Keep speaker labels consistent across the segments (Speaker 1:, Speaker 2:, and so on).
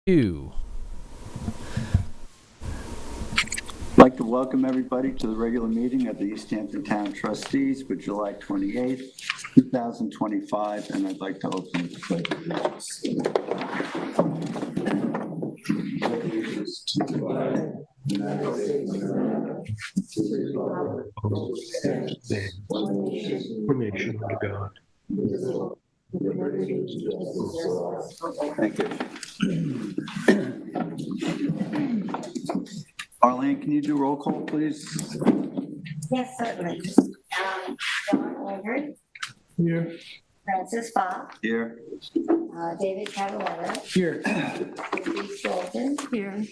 Speaker 1: You.
Speaker 2: I'd like to welcome everybody to the regular meeting of the East Hampton Town Trustees for July 28th, 2025, and I'd like to open the pledge of allegiance to the flag.
Speaker 3: Formation under God.
Speaker 2: Thank you. Arlene, can you do roll call, please?
Speaker 4: Yes, certainly. John Lambert,
Speaker 3: Here.
Speaker 4: Francis Fox,
Speaker 2: Here.
Speaker 4: David Cataletta,
Speaker 3: Here.
Speaker 4: Steve Sultan. Here.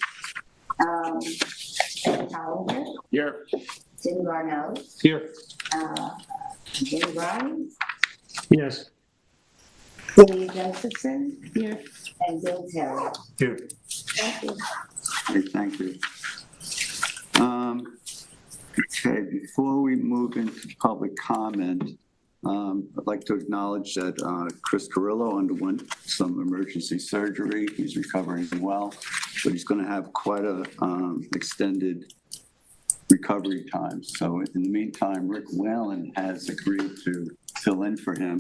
Speaker 4: Ben Hollinger,
Speaker 3: Here.
Speaker 4: Tim Garneau,
Speaker 3: Here.
Speaker 4: Jim Grimes,
Speaker 3: Yes.
Speaker 4: Billy Josephson. Here. And Bill Terry.
Speaker 3: Here.
Speaker 4: Thank you.
Speaker 2: Okay, thank you. Okay, before we move into public comment, I'd like to acknowledge that Chris Carrillo underwent some emergency surgery. He's recovering well, but he's going to have quite a extended recovery time. So in the meantime, Rick Whalen has agreed to fill in for him.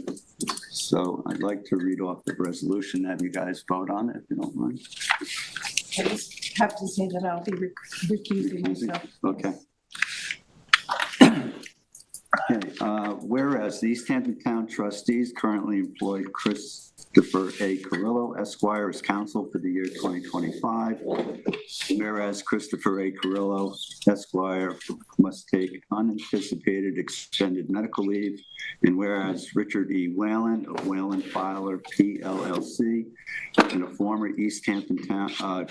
Speaker 2: So I'd like to read off the resolution, have you guys vote on it, if you don't mind.
Speaker 5: I just have to say that I'll be recusing myself.
Speaker 2: Okay. Okay, whereas the East Hampton Town Trustees currently employ Christopher A. Carrillo, Esquire, as counsel for the year 2025. Whereas Christopher A. Carrillo, Esquire, must take unanticipated extended medical leave. And whereas Richard E. Whalen of Whalen Filer PLLC and a former East Hampton Town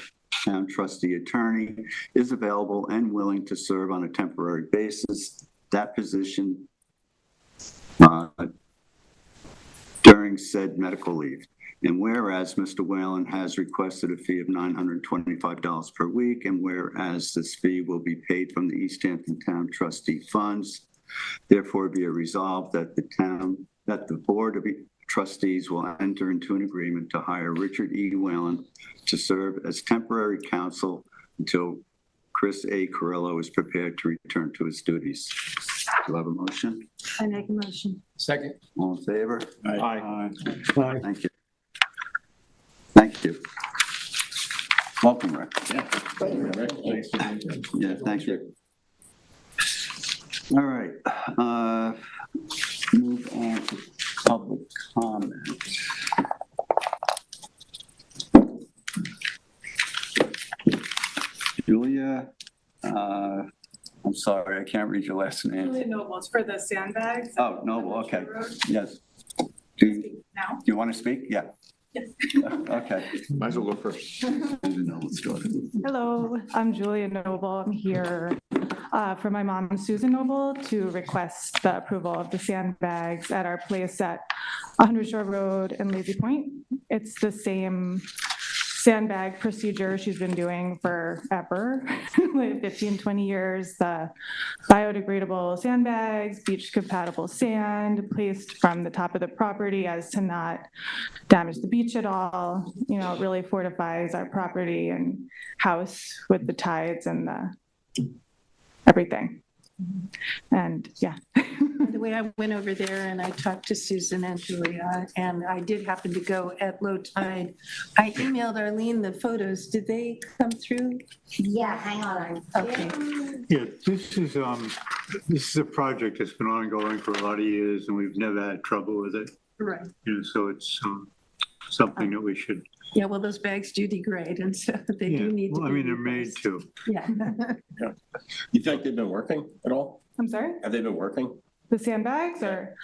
Speaker 2: trustee attorney is available and willing to serve on a temporary basis that position during said medical leave. And whereas Mr. Whalen has requested a fee of $925 per week, and whereas this fee will be paid from the East Hampton Town trustee funds, therefore be it resolved that the Board of Trustees will enter into an agreement to hire Richard E. Whalen to serve as temporary counsel until Chris A. Carrillo is prepared to return to his duties. Do I have a motion?
Speaker 5: I make a motion.
Speaker 3: Second.
Speaker 2: All in favor?
Speaker 3: Aye.
Speaker 2: Aye.
Speaker 3: Aye.
Speaker 2: Thank you. Thank you. Welcome, Rick.
Speaker 3: Yeah.
Speaker 2: Yeah, thank you. All right. Move on to public comment. Julia, I'm sorry, I can't read your last name.
Speaker 6: Really noble. It's for the sandbags.
Speaker 2: Oh, Noble, okay. Yes. Do
Speaker 6: Now?
Speaker 2: you want to speak? Yeah.
Speaker 6: Yes.
Speaker 2: Okay.
Speaker 3: Might as well go first.
Speaker 6: Hello, I'm Julia Noble. I'm here for my mom, Susan Noble, to request the approval of the sandbags at our place at 100 Shore Road in Lazy Point. It's the same sandbag procedure she's been doing forever, like 15, 20 years. The biodegradable sandbags, beach compatible sand placed from the top of the property as to not damage the beach at all. You know, it really fortifies our property and house with the tides and the everything. And yeah.
Speaker 5: By the way, I went over there and I talked to Susan and Julia, and I did happen to go at low tide. I emailed Arlene the photos. Did they come through?
Speaker 4: Yeah, hang on.
Speaker 5: Okay.
Speaker 7: Yeah, this is a project that's been ongoing for a lot of years, and we've never had trouble with it.
Speaker 5: Right.
Speaker 7: You know, so it's something that we should.
Speaker 5: Yeah, well, those bags do degrade, and so they
Speaker 7: Yeah,
Speaker 5: do need to be.
Speaker 7: well, I mean, they're made
Speaker 5: replaced.
Speaker 7: to.
Speaker 5: Yeah.
Speaker 3: You think they've been working at all?
Speaker 6: I'm sorry?
Speaker 3: Have they been working?
Speaker 6: The sandbags or,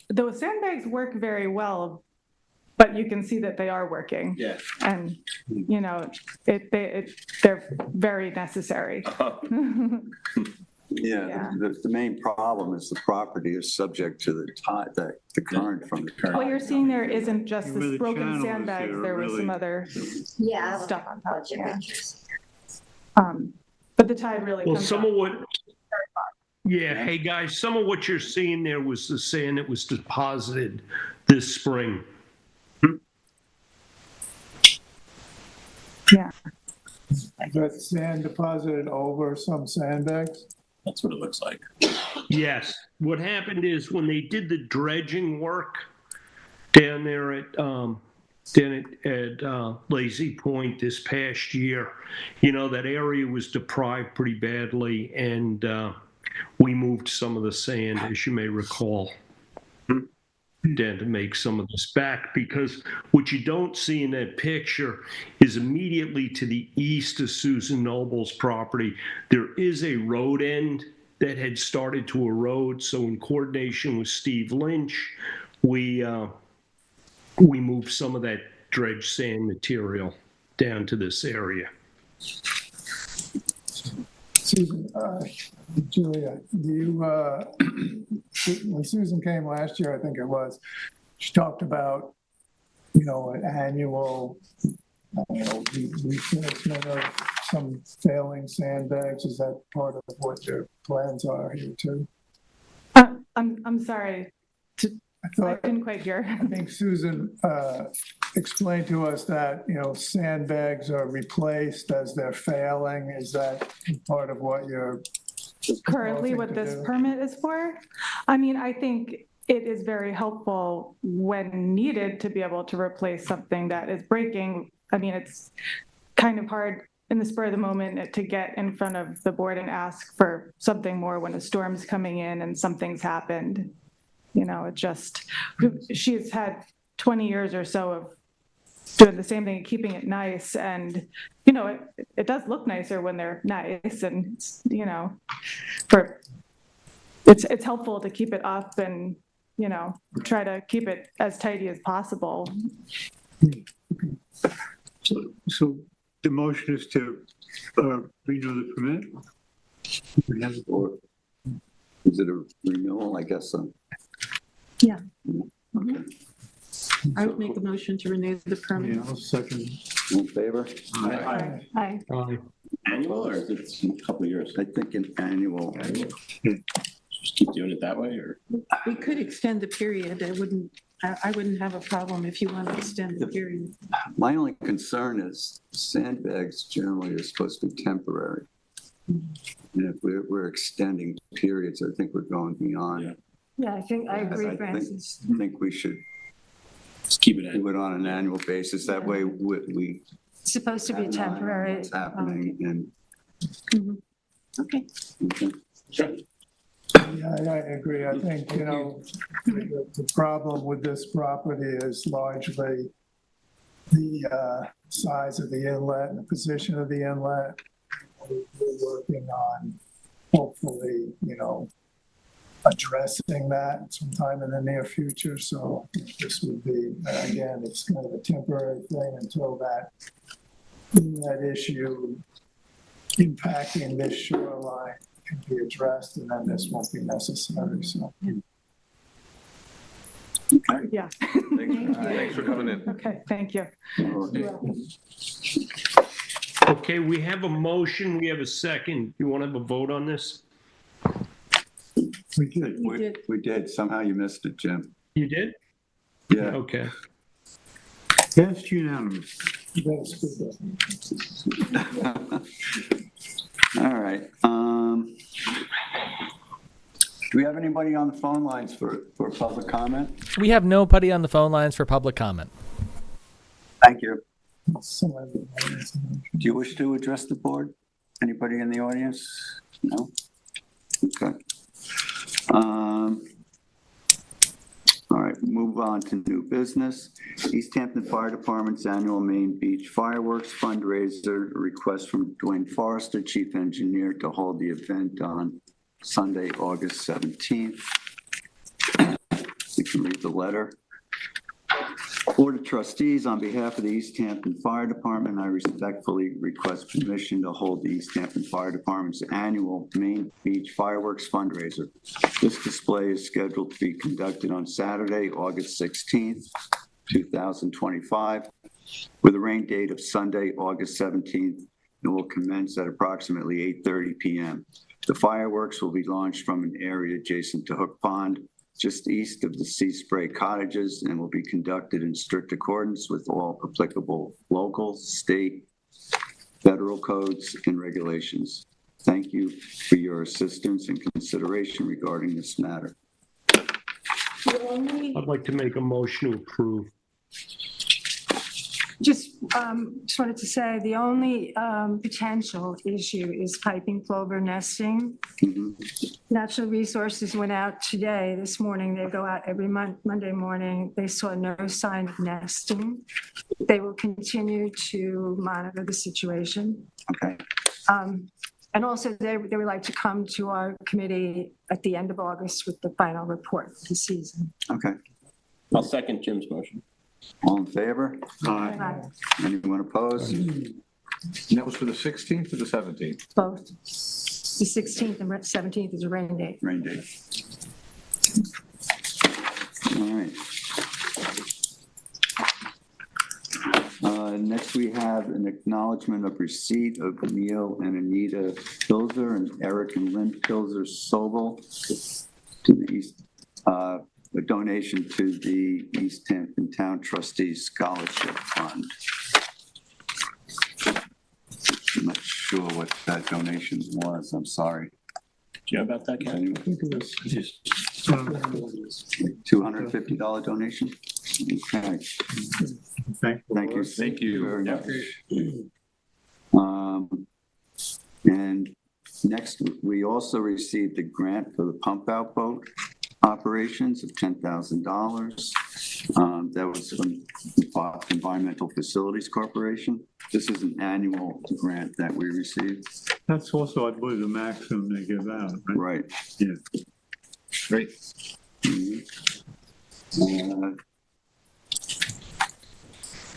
Speaker 6: those sandbags work very well, but you can see that they are working.
Speaker 3: Yeah.
Speaker 6: And, you know, they're very necessary.
Speaker 2: Yeah,
Speaker 6: Yeah.
Speaker 2: the main problem is the property is subject to the tide, the current from the current.
Speaker 6: What you're seeing there isn't just
Speaker 7: Where
Speaker 6: the
Speaker 7: the
Speaker 6: broken
Speaker 7: channel is
Speaker 6: sandbags,
Speaker 7: there,
Speaker 6: there was some
Speaker 7: really.
Speaker 6: other
Speaker 4: Yeah.
Speaker 6: stuff on top,
Speaker 4: Bunch of
Speaker 6: yeah.
Speaker 4: pictures.
Speaker 6: But the tide really
Speaker 8: Well,
Speaker 6: comes
Speaker 8: some
Speaker 6: up.
Speaker 8: of what, yeah, hey guys, some of what you're seeing there was the sand that was deposited this spring.
Speaker 1: That sand deposited over some sandbags?
Speaker 3: That's what it looks like.
Speaker 8: Yes. What happened is when they did the dredging work down there at Lazy Point this past year, that area was deprived pretty badly, and we moved some of the sand, as you may recall, down to make some of this back, because what you don't see in that picture is immediately to the east of Susan Noble's property, there is a road end that had started to erode. So in coordination with Steve Lynch, we moved some of that dredged sand material down to this area.
Speaker 1: Susan, Julia, when Susan came last year, I think it was, she talked about, an annual, replacement of some failing sandbags. Is that part of what your plans are here too?
Speaker 6: I'm sorry, I didn't quite hear.
Speaker 1: I think Susan explained to us that, sandbags are replaced as they're failing. Is that part of what you're
Speaker 6: Currently what this permit is for? I mean, I think it is very helpful when needed to be able to replace something that is breaking. I mean, it's kind of hard in the spur of the moment to get in front of the board and ask for something more when a storm's coming in and something's happened. She's had 20 years or so of doing the same thing and keeping it nice. And, it does look nicer when they're nice, and, it's helpful to keep it up and, try to keep it as tidy as possible.
Speaker 7: So the motion is to renew the permit?
Speaker 2: Or is it a renewal? I guess so.
Speaker 5: Yeah.
Speaker 2: Okay.
Speaker 5: I would make a motion to renew the permit.
Speaker 7: Yeah, I'll second.
Speaker 2: All in favor?
Speaker 5: Aye.
Speaker 3: Annual, or is it a couple of years?
Speaker 2: I think an annual.
Speaker 3: Just keep doing it that way, or?
Speaker 5: We could extend the period. I wouldn't have a problem if you want to extend the period.
Speaker 2: My only concern is sandbags generally are supposed to be temporary. And if we're extending periods, I think we're going beyond.
Speaker 5: Yeah, I agree,
Speaker 2: I
Speaker 5: Francis.
Speaker 2: think we should
Speaker 3: Just keep it in.
Speaker 2: do it on an annual basis. That way we
Speaker 5: It's supposed to be
Speaker 2: have an eye on
Speaker 5: temporary.
Speaker 2: what's happening and.
Speaker 5: Mhm. Okay.
Speaker 2: Okay.
Speaker 3: Sure.
Speaker 1: Yeah, I agree. I think, the problem with this property is largely the size of the inlet and the position of the inlet. We're working on hopefully, addressing that sometime in the near future. So this would be, again, it's kind of a temporary thing until that issue impacting this shoreline can be addressed, and then this won't be necessary. So.
Speaker 6: Yeah.
Speaker 3: Thanks for coming in.
Speaker 6: Okay, thank you.
Speaker 8: Okay, we have a motion, we have a second. You want to have a vote on this?
Speaker 2: We did.
Speaker 5: We did.
Speaker 2: We did. Somehow you missed it, Jim.
Speaker 8: You did?
Speaker 2: Yeah.
Speaker 8: Okay.
Speaker 7: Passed unanimous.
Speaker 1: You better speak up.
Speaker 2: All right. Do we have anybody on the phone lines for public comment?
Speaker 9: We have nobody on the phone lines for public comment.
Speaker 2: Thank you.
Speaker 1: Someone-
Speaker 2: Do you wish to address the board? Anybody in the audience? No? Okay. All right, move on to new business. East Hampton Fire Department's annual Main Beach fireworks fundraiser, request from Dwayne Forrester, Chief Engineer, to hold the event on Sunday, August 17th. You can read the letter. Board of Trustees, on behalf of the East Hampton Fire Department, I respectfully request permission to hold the East Hampton Fire Department's annual Main Beach fireworks fundraiser. This display is scheduled to be conducted on Saturday, August 16th, 2025, with a rain date of Sunday, August 17th, and will commence at approximately 8:30 p.m. The fireworks will be launched from an area adjacent to Hook Pond, just east of the Sea Spray Cottages, and will be conducted in strict accordance with all applicable local, state, federal codes and regulations. Thank you for your assistance and consideration regarding this matter.
Speaker 8: I'd like to make a motion to approve.
Speaker 5: Just wanted to say, the only potential issue is piping plover nesting.
Speaker 2: Mhm.
Speaker 5: Natural Resources went out today, this morning. They go out every Monday morning. They saw no sign of nesting. They will continue to monitor the situation.
Speaker 2: Okay.
Speaker 5: And also, they would like to come to our committee at the end of August with the final report for the season.
Speaker 2: Okay.
Speaker 3: I'll second Jim's motion.
Speaker 2: All in favor?
Speaker 5: Aye.
Speaker 2: Anyone opposed?
Speaker 10: And that was for the 16th or the 17th?
Speaker 5: Both. The 16th and 17th is a rain date.
Speaker 2: Rain date. All right. Next, we have an acknowledgement of receipt of Neil and Anita Pilzer and Eric and Lynn Pilzer Sobel to the East, a donation to the East Hampton Town Trustees Scholarship Fund. I'm not sure what that donation was. I'm sorry.
Speaker 3: Do you know about that,
Speaker 2: Does
Speaker 3: Ken?
Speaker 2: anyone-
Speaker 1: I think it was
Speaker 2: $250 donation? Okay. Thank you.
Speaker 10: Thank you.
Speaker 2: Very much. And next, we also received a grant for the pump out boat operations of $10,000. That was from the Environmental Facilities Corporation. This is an annual grant that we received.
Speaker 7: That's also, I believe, the maximum they give out, right?
Speaker 2: Right.
Speaker 7: Yeah.
Speaker 10: Great.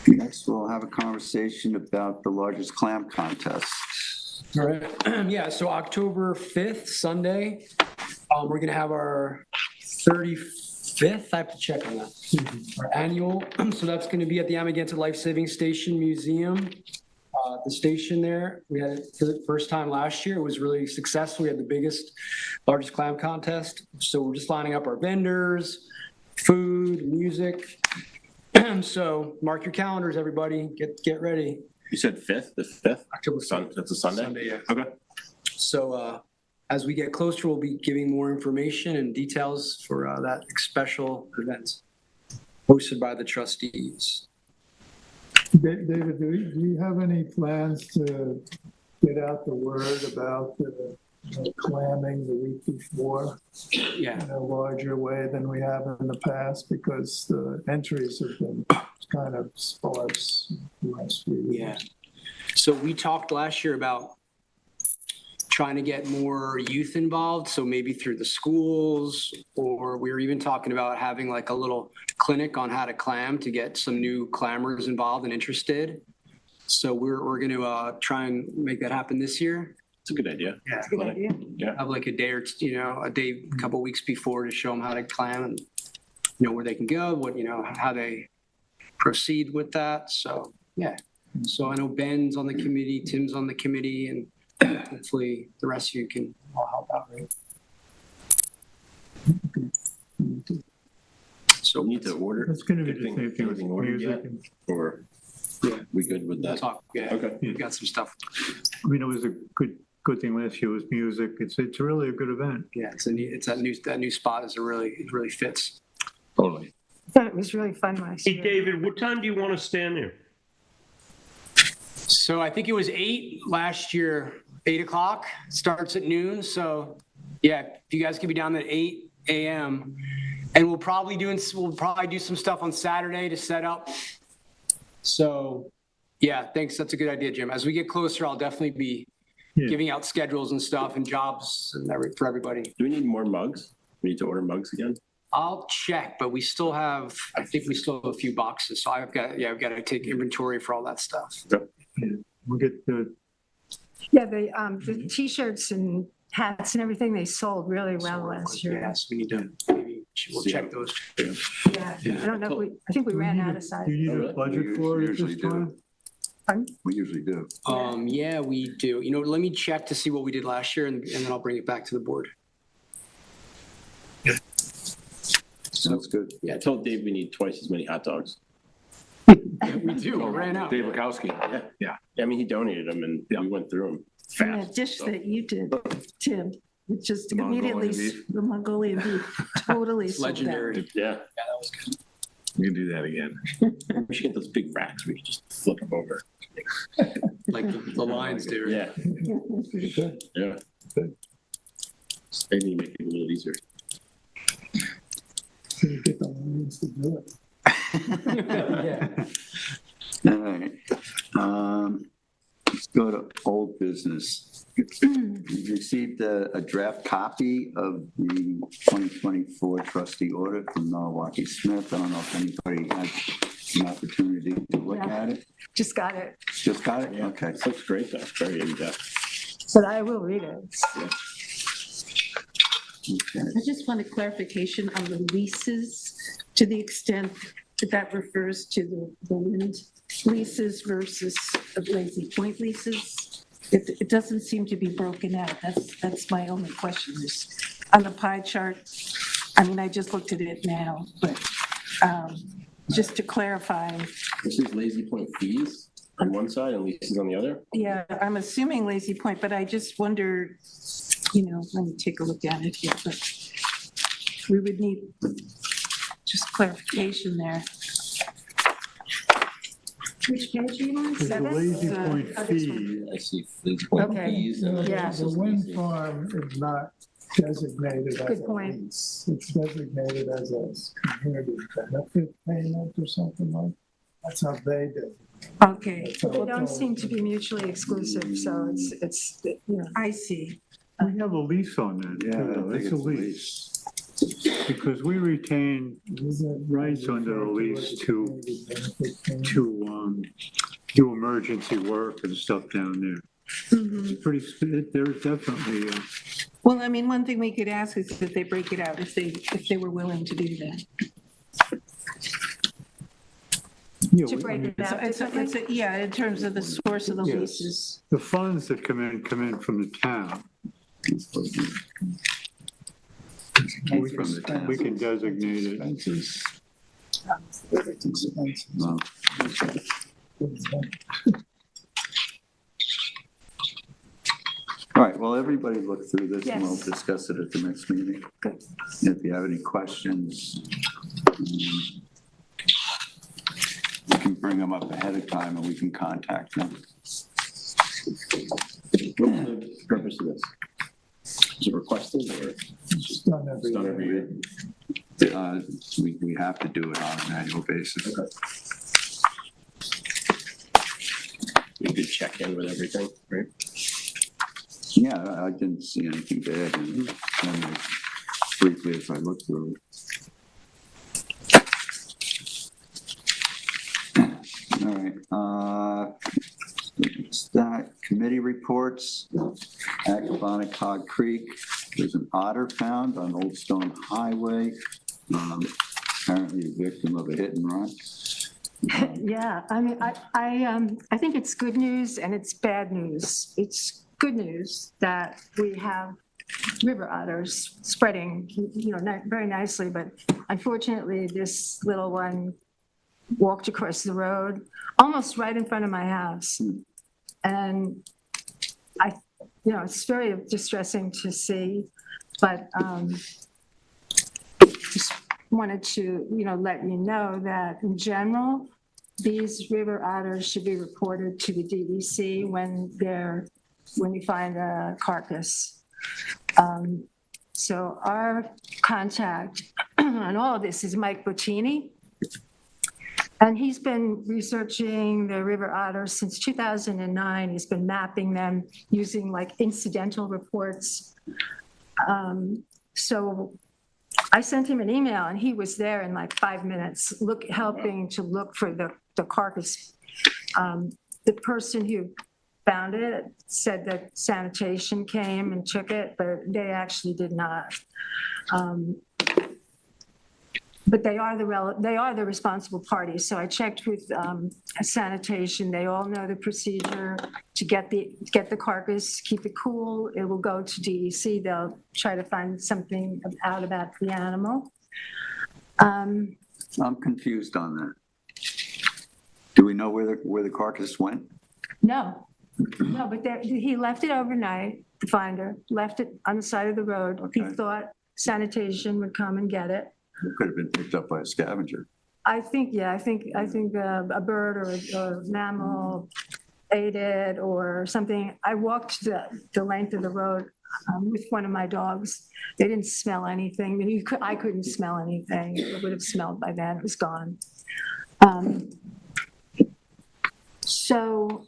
Speaker 2: Next, we'll have a conversation about the largest clam contest.
Speaker 11: All right, yeah, so October 5th, Sunday, we're gonna have our 35th, I have to check on that, our annual, so that's gonna be at the Amagansett Life Saving Station Museum. The station there, we had it for the first time last year, it was really successful, we had the largest clam contest, so we're just lining up our vendors, food, music. So mark your calendars, everybody, get ready.
Speaker 3: You said 5th, the 5th?
Speaker 11: October
Speaker 3: That's a Sunday?
Speaker 11: Sunday, yeah.
Speaker 3: Okay.
Speaker 11: So as we get closer, we'll be giving more information and details for that special event hosted by the trustees.
Speaker 1: David, do you have any plans to get out the word about the clamming the week before
Speaker 11: Yeah.
Speaker 1: in a larger way than we have in the past? Because the entries have been kind of sparse last few weeks.
Speaker 11: Yeah. So we talked last year about trying to get more youth involved. So maybe through the schools, or we were even talking about having like a little clinic on how to clam to get some new clammers involved and interested. So we're going to try and make that happen this year.
Speaker 3: It's a good idea.
Speaker 11: Yeah.
Speaker 5: Good idea.
Speaker 11: Have like a day or, a couple weeks before to show them how to clam and, where they can go, how they proceed with that. So, yeah. So I know Ben's on the committee, Tim's on the committee, and hopefully the rest of you can all help out, right?
Speaker 3: So we need to order.
Speaker 7: It's going to be the same thing with
Speaker 3: Everything ordered
Speaker 7: music.
Speaker 3: yet?
Speaker 7: and-
Speaker 3: Or we good with that?
Speaker 11: Talk, yeah.
Speaker 3: Okay.
Speaker 11: We got some stuff.
Speaker 7: I mean, it was a good thing last year was music. It's really a good event.
Speaker 11: Yeah, that new spot it really fits.
Speaker 10: Totally.
Speaker 5: I thought it was really fun last
Speaker 8: Hey,
Speaker 5: year.
Speaker 8: David, what time do you want to stand there?
Speaker 11: So I think it was 8 last year, 8 o'clock, starts at noon. So yeah, if you guys could be down at 8 a.m. And we'll probably do some stuff on Saturday to set up. So yeah, thanks. That's a good idea, Jim. As we get closer, I'll definitely be
Speaker 7: Yeah.
Speaker 11: giving out schedules and stuff and jobs and for everybody.
Speaker 3: Do we need more mugs? We need to order mugs again?
Speaker 11: I'll check, but I think we still have a few boxes. So I've got to take inventory for all that stuff.
Speaker 7: We'll get the,
Speaker 5: Yeah, the T-shirts and hats and everything, they sold really well last year.
Speaker 11: Yes, we need to, we'll check those.
Speaker 5: Yeah, I don't know, I think we ran out of
Speaker 7: do
Speaker 5: size.
Speaker 7: you need a budget for it at
Speaker 2: Usually
Speaker 7: this
Speaker 2: do.
Speaker 7: time?
Speaker 5: Pardon?
Speaker 2: We usually do.
Speaker 11: Yeah, we do. Let me check to see what we did last year and then I'll bring it back to the board.
Speaker 2: Sounds good.
Speaker 3: Yeah, I told Dave we need twice as many hot dogs.
Speaker 11: We do, it ran out.
Speaker 10: Dave Bukowski. Yeah.
Speaker 3: I mean, he donated them and we went through them
Speaker 5: And that
Speaker 3: fast.
Speaker 5: dish that you did, Tim, it just
Speaker 10: Mongolian
Speaker 5: immediately,
Speaker 10: beef.
Speaker 5: the Mongolian beef, totally
Speaker 11: It's
Speaker 5: sold out.
Speaker 11: legendary.
Speaker 3: Yeah,
Speaker 11: Yeah, that was good.
Speaker 10: We can do that again.
Speaker 3: we should get those big racks. We could just flip them over.
Speaker 11: Like the lines do.
Speaker 3: Yeah,
Speaker 1: Pretty good.
Speaker 3: yeah. Maybe make it a little easier.
Speaker 1: Can you get the Lions to do it?
Speaker 11: Yeah.
Speaker 2: All right. Let's go to old business. We received a draft copy of the 2024 trustee audit from Milwaukee Smith. I don't know if anybody had an opportunity to look
Speaker 5: Yeah.
Speaker 2: at it.
Speaker 5: Just got it,
Speaker 2: Just got it?
Speaker 3: Yeah,
Speaker 2: Okay.
Speaker 3: this looks great though, very in-depth.
Speaker 5: but I will read it.
Speaker 2: Okay.
Speaker 12: I just want a clarification on the leases, to the extent that that refers to the wind leases versus the Lazy Point leases. It doesn't seem to be broken out. That's my only question is on the pie chart. I mean, I just looked at it now, but just to clarify,
Speaker 3: This is Lazy Point fees on one side and leases on the other.
Speaker 12: yeah, I'm assuming Lazy Point, but I just wonder, you know, let me take a look at it here, but we would need just clarification there.
Speaker 5: Which page are you on?
Speaker 7: The
Speaker 5: Seven?
Speaker 7: Lazy
Speaker 12: Uh,
Speaker 7: Point
Speaker 5: oh, this one.
Speaker 7: fee,
Speaker 3: I see Lazy Point
Speaker 5: Okay.
Speaker 3: fees.
Speaker 5: Yeah.
Speaker 1: The wind farm is not designated as
Speaker 5: Good
Speaker 1: a
Speaker 5: point.
Speaker 1: lease. It's designated as a community benefit payment or something like, that's how they do it.
Speaker 12: Okay,
Speaker 1: That's how
Speaker 5: They
Speaker 1: it's
Speaker 5: don't
Speaker 1: all-
Speaker 5: seem to be mutually exclusive, so it's, you know.
Speaker 12: I see.
Speaker 7: we have a lease on that.
Speaker 2: Yeah, I
Speaker 7: too.
Speaker 2: think
Speaker 7: It's a lease. Because we retain rights under the lease to do emergency work and stuff down there.
Speaker 12: Mhm.
Speaker 7: It's pretty, there's definitely,
Speaker 12: Well, I mean, one thing we could ask is that they break it out if they were willing to do that.
Speaker 5: To break it out differently?
Speaker 12: Yeah, in terms of the source of the
Speaker 7: Yes.
Speaker 12: leases.
Speaker 7: the funds that come in from the town. We can designate it.
Speaker 1: Expenses. It's expensive.
Speaker 2: Well, all right, well, everybody look through this and we'll
Speaker 5: Yes.
Speaker 2: discuss it at the next meeting.
Speaker 5: Good.
Speaker 2: If you have any questions, you can bring them up ahead of time and we can contact them.
Speaker 3: What's the purpose of this? Is it requested or
Speaker 1: It's done
Speaker 3: it's done every year?
Speaker 2: We have to do it on an annual basis.
Speaker 3: You could check in with everything, right?
Speaker 2: Yeah, I didn't see anything bad in it, and briefly as I looked through it. All right, it's that committee reports, Acquabonic Hog Creek, there's an otter found on Old Stone Highway, apparently a victim of a hit and run.
Speaker 5: Yeah, I mean, I think it's good news and it's bad news. It's good news that we have river otters spreading, you know, not very nicely, but unfortunately, this little one walked across the road, almost right in front of my house. And you know, it's very distressing to see, but just wanted to, you know, let you know that in general, these river otters should be reported to the DEC when you find a carcass. So our contact on all of this is Mike Bottini. And he's been researching the river otters since 2009. He's been mapping them using like incidental reports. So I sent him an email and he was there in like 5 minutes, helping to look for the carcass. The person who found it said that sanitation came and took it, but they actually did not. But they are the responsible parties. So I checked with sanitation. They all know the procedure to get the carcass, keep it cool. It will go to DEC. They'll try to find something out about the animal.
Speaker 2: I'm confused on that. we know where the carcass went?
Speaker 5: No, no, but he left it overnight, the finder, left it on the side of the road. He
Speaker 2: Okay.
Speaker 5: thought sanitation would come and get it.
Speaker 2: It could have been picked up by a scavenger.
Speaker 5: I think a bird or mammal ate it or something. I walked the length of the road with one of my dogs. They didn't smell anything. I couldn't smell anything. It would have smelled by then. It was gone. So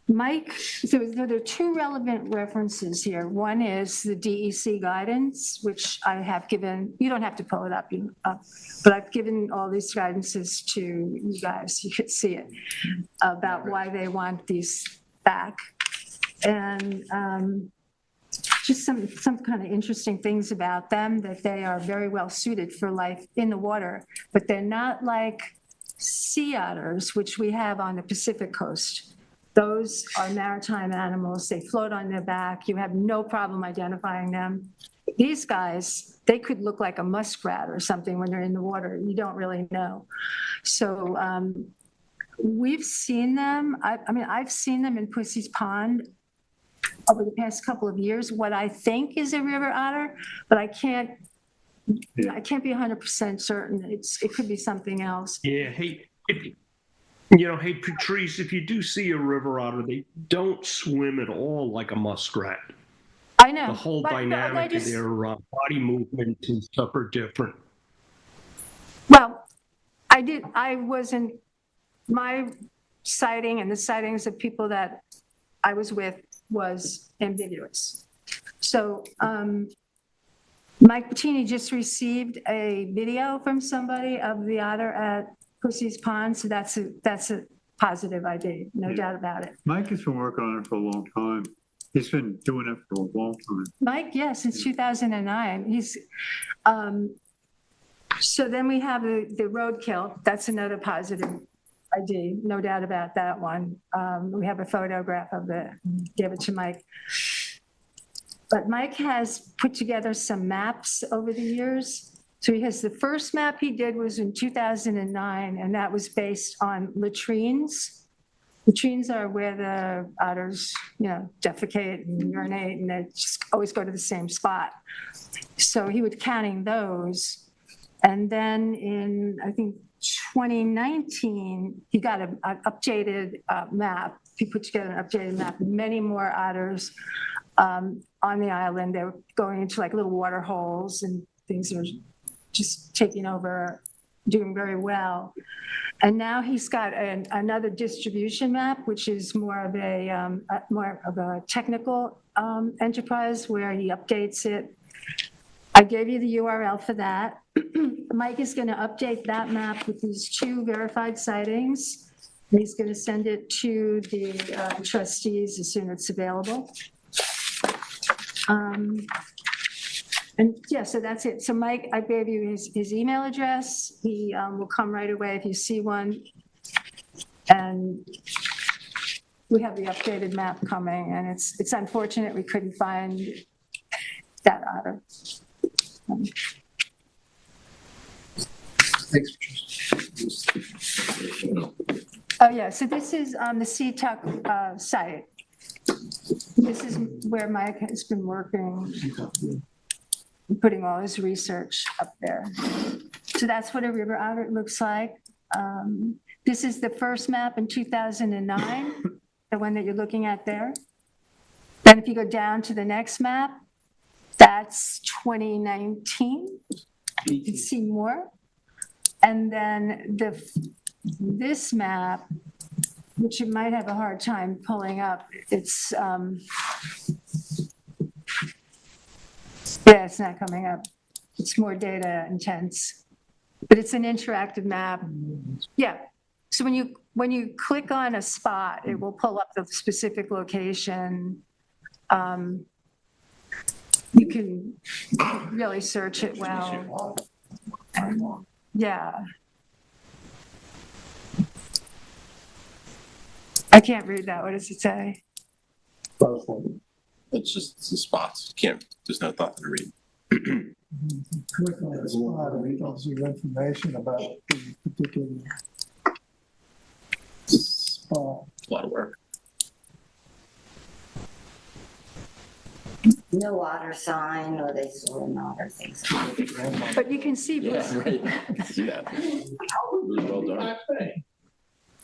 Speaker 5: Mike, so there are two relevant references here. One is the DEC guidance, which I have given, you don't have to pull it up, but I've given all these guidances to you guys. You could see it about why they want these back. And just some kind of interesting things about them, that they are very well suited for life in the water, but they're not like sea otters, which we have on the Pacific coast. Those are maritime animals. They float on their back. You have no problem identifying them. These guys, they could look like a muskrat or something when they're in the water. You don't really know. So we've seen them. I've seen them in Pussy's Pond over the past couple of years, what I think is a river otter, but I can't be 100% certain. It could be something else.
Speaker 8: Yeah, hey, hey, Patrice, if you do see a river otter, they don't swim at all like a muskrat.
Speaker 5: I know.
Speaker 8: The whole dynamic of their body movement and stuff are different.
Speaker 5: Well, my sighting and the sightings of people that I was with was ambiguous. So Mike Bettini just received a video from somebody of the otter at Pussy's Pond, so that's a positive ID, no doubt about it.
Speaker 7: Mike has been working on it for a long time. He's been doing it for a long time.
Speaker 5: Mike, yes, since 2009. He's so then we have the roadkill. That's another positive ID, no doubt about that one. We have a photograph of it, gave it to Mike. But Mike has put together some maps over the years. So the first map he did was in 2009, and that was based on latrines. Latrines are where the otters, defecate and urinate, and they just always go to the same spot. So he was counting those. And then in, I think, 2019, he got an updated map. He put together an updated map, many more otters on the island. They were going into like little water holes, and things are just taking over, doing very well. And now he's got another distribution map, which is more of a technical enterprise where he updates it. I gave you the URL for that. Mike is going to update that map with these two verified sightings. He's going to send it to the trustees as soon as it's available. And yeah, so that's it. So Mike, I gave you his email address. He will come right away if you see one. And we have the updated map coming, and it's unfortunate we couldn't find that otter. Oh yeah, so this is on the Seatuck site. This is where Mike has been working, putting all his research up there. So that's what a river otter looks like. This is the first map in 2009, the one that you're looking at there. Then if you go down to the next map, that's 2019. You can see more. And then this map, which you might have a hard time pulling up, it's it's not coming up. It's more data intense, but it's an interactive map. Yeah. So when you click on a spot, it will pull up the specific location. You can really search it well. Yeah. I can't read that. What does it say?
Speaker 10: It's just the spots. There's no thought to read.
Speaker 1: Click on the spot and it gives you information about the particular fall.
Speaker 10: A lot of work.
Speaker 4: No water sign, or they saw an otter, things.
Speaker 5: But you can see,
Speaker 10: Yeah, right. See that? Really well done.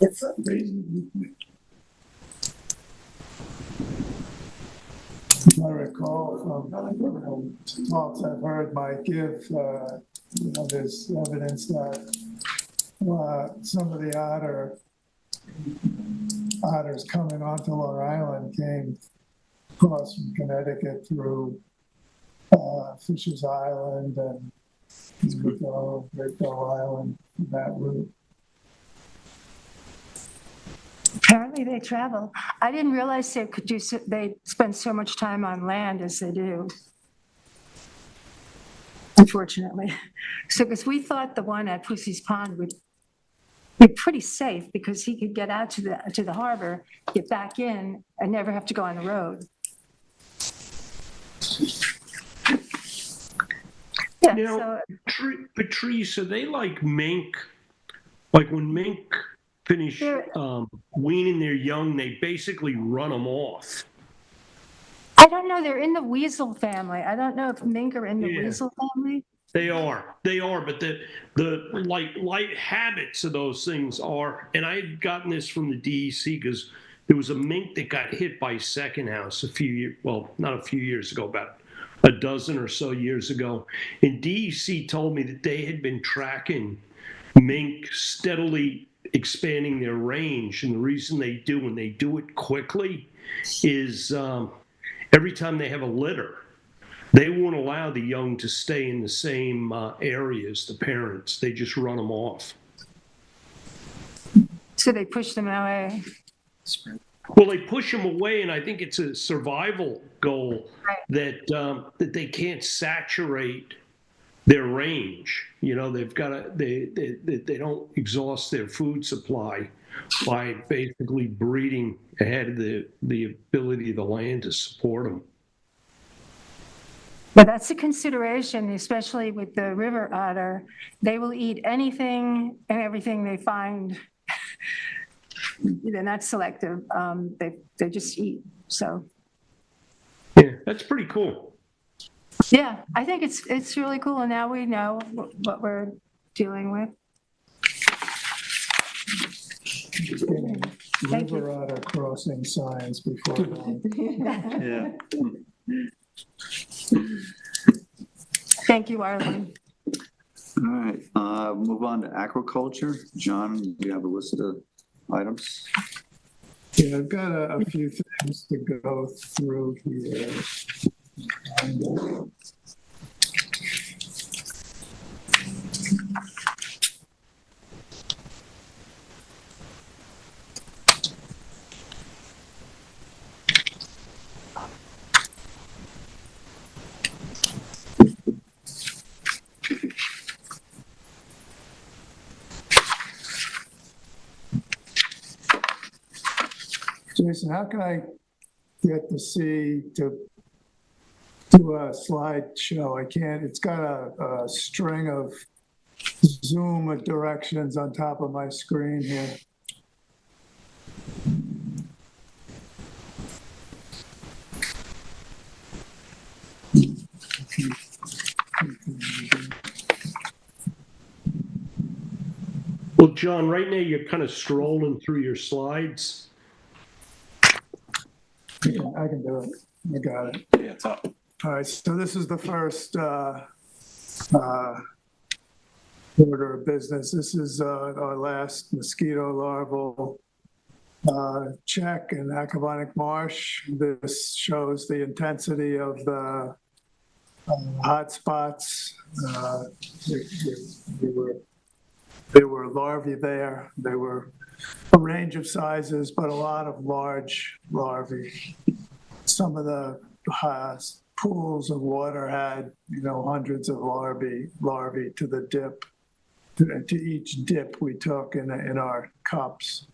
Speaker 4: It's
Speaker 1: If I recall from talks I've heard, Mike give, there's evidence that some of the otters coming onto Long Island came across from Connecticut through Fisher's Island and Great Gull Island, that route.
Speaker 5: apparently they travel. I didn't realize they could they spend so much time on land as they do. Unfortunately. So, because we thought the one at Pussy's Pond would be pretty safe because he could get out to the harbor, get back in, and never have to go on the road. Yeah,
Speaker 8: Now,
Speaker 5: so
Speaker 8: Patrice, are they like mink? Like when mink finish weaning their young, they basically run them off.
Speaker 5: I don't know, they're in the weasel family. I don't know if mink are in the weasel family.
Speaker 8: They are, but the light habits of those things are, and I had gotten this from the DEC because there was a mink that got hit by Second House not a few years ago, about a dozen or so years ago. And DEC told me that they had been tracking mink steadily expanding their range. And the reason they do, when they do it quickly, is every time they have a litter, they won't allow the young to stay in the same area as the parents. They just run them off.
Speaker 5: So they push them away.
Speaker 8: Well, they push them away, and I think it's a survival goal that they can't saturate their range. You know, they've got to they don't exhaust their food supply by basically breeding ahead of the ability of the land to support them.
Speaker 5: But that's a consideration, especially with the river otter. They will eat anything and everything they find. They're not selective. They just eat. So
Speaker 8: yeah, that's pretty cool.
Speaker 5: Yeah, I think it's really cool. And now we know what we're dealing with. Thank you.
Speaker 1: River otter crossing signs before long.
Speaker 2: Yeah.
Speaker 5: Thank you, Arlen.
Speaker 2: All right, move on to aquaculture. John, you have a list of items?
Speaker 1: Yeah, I've got a few things to go through here. Jason, how can I get to do a slideshow? I can't, it's got a string of Zoom directions on top of my screen here.
Speaker 8: Well, John, right now you're kind of scrolling through your slides.
Speaker 1: I can do it. I got it.
Speaker 10: Yeah, it's up.
Speaker 1: All right, so this is the first order of business. This is our last mosquito larval check in Acquabonic Marsh. This shows the intensity of the hot spots. There were larvae there. There were a range of sizes, but a lot of large larvae. Some of the pools of water had, hundreds of larvae to the dip. To each dip we took in our cups.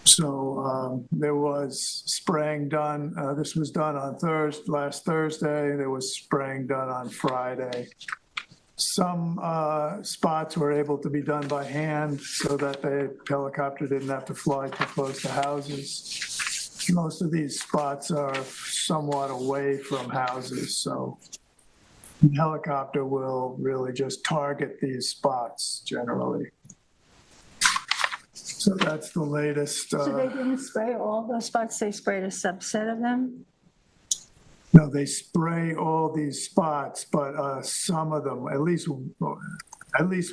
Speaker 1: So there was spraying done. This was done on last Thursday. There was spraying done on Friday. some spots were able to be done by hand so that the helicopter didn't have to fly too close to houses. Most of these spots are somewhat away from houses, so the helicopter will really just target these spots generally. So that's the latest.
Speaker 5: So they didn't spray all those spots, they sprayed a subset of them?
Speaker 1: No, they spray all these spots, but some of them, at least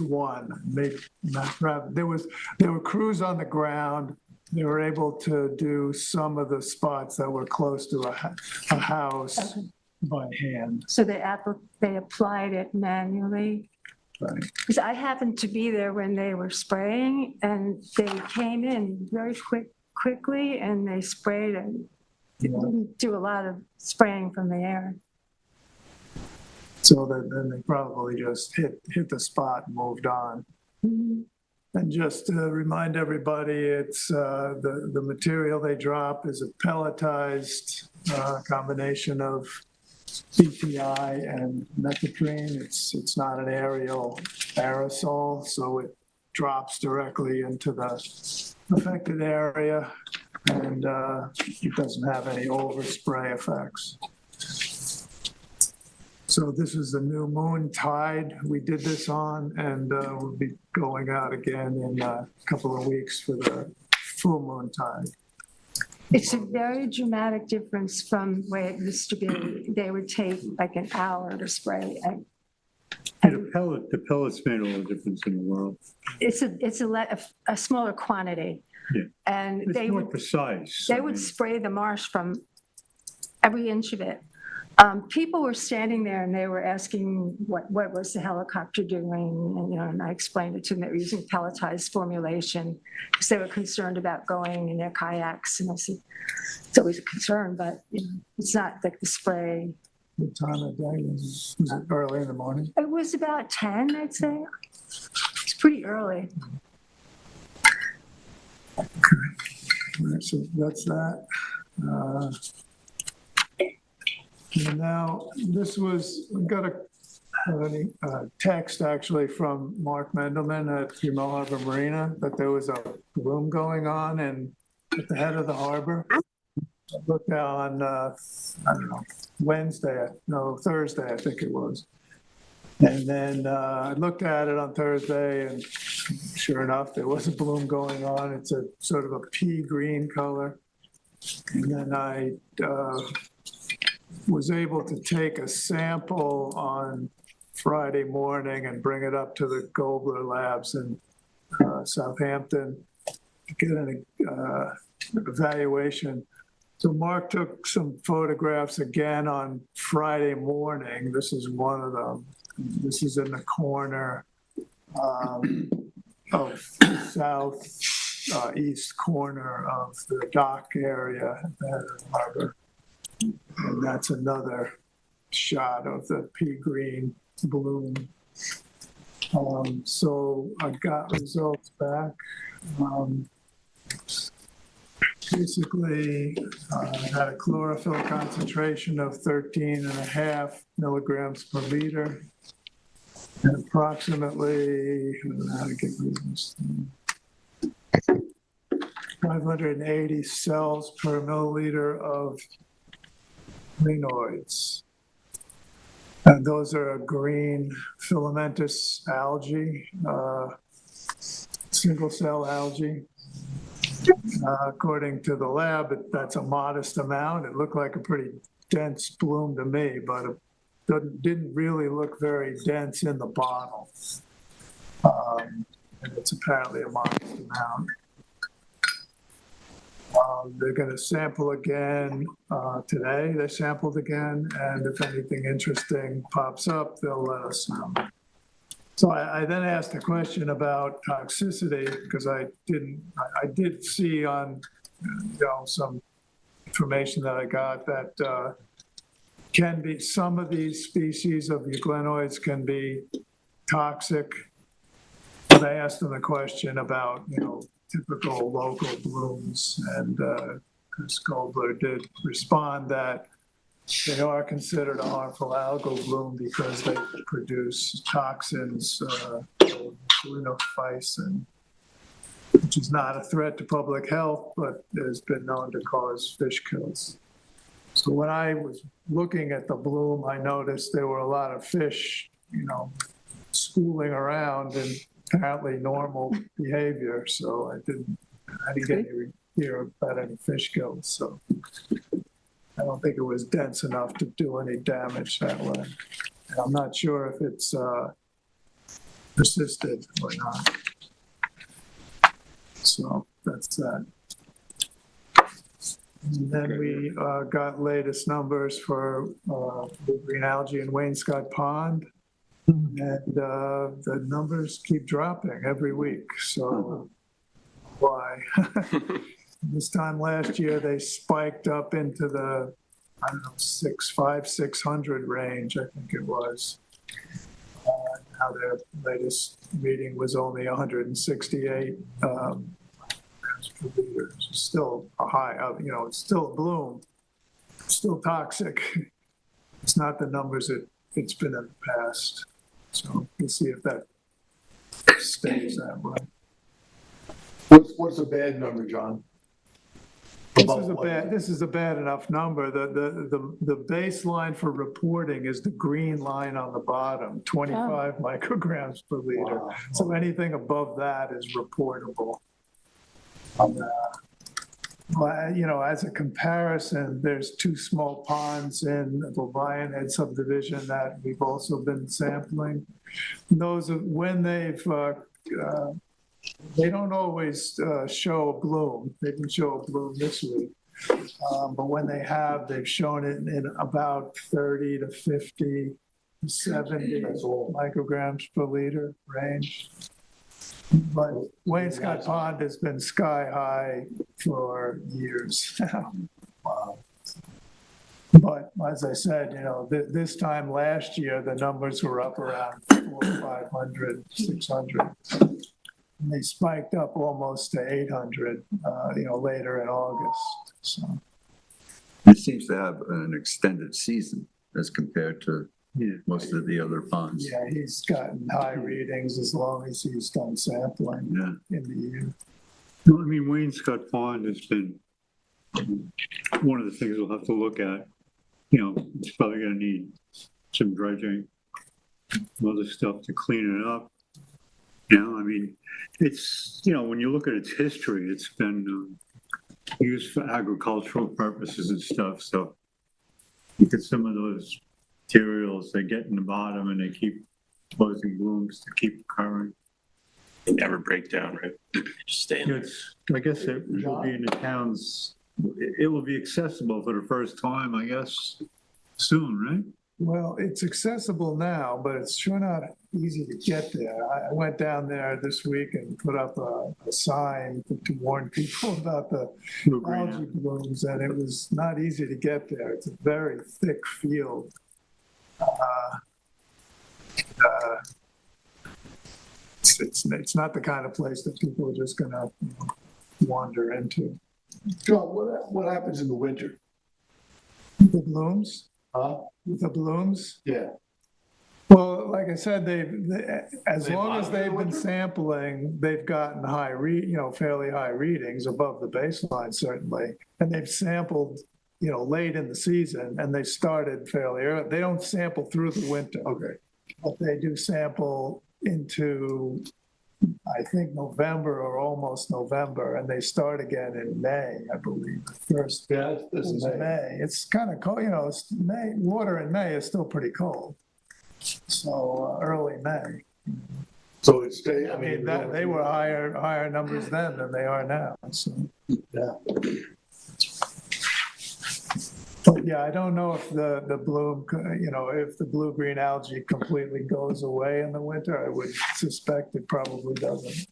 Speaker 1: one, maybe not. There were crews on the ground. They were able to do some of the spots that were close to a house by hand.
Speaker 5: So they applied it manually?
Speaker 1: Right.
Speaker 5: Because I happened to be there when they were spraying, and they came in very quickly, and they sprayed and didn't do a lot of spraying from the air.
Speaker 1: So then they probably just hit the spot and moved on.
Speaker 5: Mhm.
Speaker 1: And just to remind everybody, it's the material they drop is a pelletized combination of BPI and methotrene. It's not an aerial aerosol, so it drops directly into the affected area, and it doesn't have any overspray effects. So this is the new moon tide we did this on, and we'll be going out again in a couple of weeks for the full moon tide.
Speaker 5: It's a very dramatic difference from the way it used to be. They would take like an hour to spray. And
Speaker 7: The pellets made all the difference in the world.
Speaker 5: it's a smaller quantity.
Speaker 7: Yeah.
Speaker 5: And
Speaker 7: It's
Speaker 5: they
Speaker 7: more
Speaker 5: would,
Speaker 7: precise.
Speaker 5: they would spray the marsh from every inch of it. People were standing there and they were asking what was the helicopter doing, and I explained it to them. They were using pelletized formulation because they were concerned about going in their kayaks. And I said, it's always a concern, but it's not like the spray.
Speaker 1: What time of day was it? Early in the morning?
Speaker 5: It was about 10, I'd say. It's pretty early.
Speaker 1: All right, so that's that. And now this got a text actually from Mark Mendelman at Humo Harbor Marina that there was a bloom going on at the head of the harbor. I looked on, Thursday, I think it was. And then I looked at it on Thursday, and sure enough, there was a bloom going on. It's a sort of a pea green color. And then I was able to take a sample on Friday morning and bring it up to the Gobler Labs in Southampton to get an evaluation. So Mark took some photographs again on Friday morning. This is one of them. This is in the corner of southeast corner of the dock area at the head of the harbor. And that's another shot of the pea green bloom. So I got results back. Basically, I had a chlorophyll concentration of 13.5 milligrams per liter, and approximately, I don't know how to get rid of this thing, 580 cells per milliliter of linoids. And those are a green filamentous algae, single cell algae. According to the lab, that's a modest amount. It looked like a pretty dense bloom to me, but it didn't really look very dense in the bottle. And it's apparently a modest amount. They're going to sample again today. They sampled again, and if anything interesting pops up, they'll let us know. So I then asked a question about toxicity because I did see on some information that I got that can be some of these species of euglenoids can be toxic. But I asked them a question about typical local blooms, and Chris Goldberg did respond that they are considered a harmful algal bloom because they produce toxins, physin, which is not a threat to public health, but has been known to cause fish kills. So when I was looking at the bloom, I noticed there were a lot of fish, schooling around in apparently normal behavior. So I didn't hear about any fish kills. So I don't think it was dense enough to do any damage that way. And I'm not sure if it's persisted or not. So that's that. And then we got latest numbers for the green algae in Wainscott Pond. And the numbers keep dropping every week. So why? This time last year, they spiked up into the, 600 range, I think it was. Now their latest reading was only 168 grams per liter. It's still a high, it's still a bloom, still toxic. It's not the numbers it's been in the past. So we'll see if that stays that way.
Speaker 10: What's a bad number, John?
Speaker 1: This is a bad enough number. The baseline for reporting is the green line on the bottom, 25 micrograms per liter. Wow. So anything above that is reportable. As a comparison, there's two small ponds in the Lionhead subdivision that we've also been sampling. Those when they don't always show a bloom. They didn't show a bloom this week. But when they have, they've shown it in about 30 to 50 to 70 micrograms per liter range. But Wainscott Pond has been sky high for years now. Wow. But as I said, this time last year, the numbers were up around 400, 500, 600. And they spiked up almost to 800, later in August. So
Speaker 2: It seems to have an extended season as compared to most of the other ponds.
Speaker 1: Yeah, he's gotten high readings as long as he's done sampling in the year.
Speaker 7: Well, Wainscott Pond has been one of the things we'll have to look at. It's probably going to need some dredging, other stuff to clean it up. It's, when you look at its history, it's been used for agricultural purposes and stuff. So look at some of those materials they get in the bottom and they keep closing blooms to keep occurring.
Speaker 10: They never break down, right? Just stay in there.
Speaker 7: I guess it will be in the towns. It will be accessible for the first time, I guess, soon, right?
Speaker 1: Well, it's accessible now, but it's sure not easy to get there. I went down there this week and put up a sign to warn people about the algae blooms, and it was not easy to get there. It's a very thick field. It's not the kind of place that people are just going to wander into.
Speaker 10: John, what happens in the winter?
Speaker 1: The blooms? The blooms?
Speaker 10: Yeah.
Speaker 1: Well, like I said, as long as they've been sampling, they've gotten fairly high readings above the baseline, certainly. And they've sampled, late in the season, and they started fairly early. They don't sample through the winter.
Speaker 10: Okay.
Speaker 1: But they do sample into, I think, November or almost November, and they start again in May, I believe. First,
Speaker 10: this is
Speaker 1: May. It's kind of cold, it's May. Water in May is still pretty cold. So early May.
Speaker 10: So it's
Speaker 1: they were higher numbers then than they are now. So
Speaker 10: yeah.
Speaker 1: But yeah, I don't know if the bloom, if the blue-green algae completely goes away in the winter. I would suspect it probably doesn't.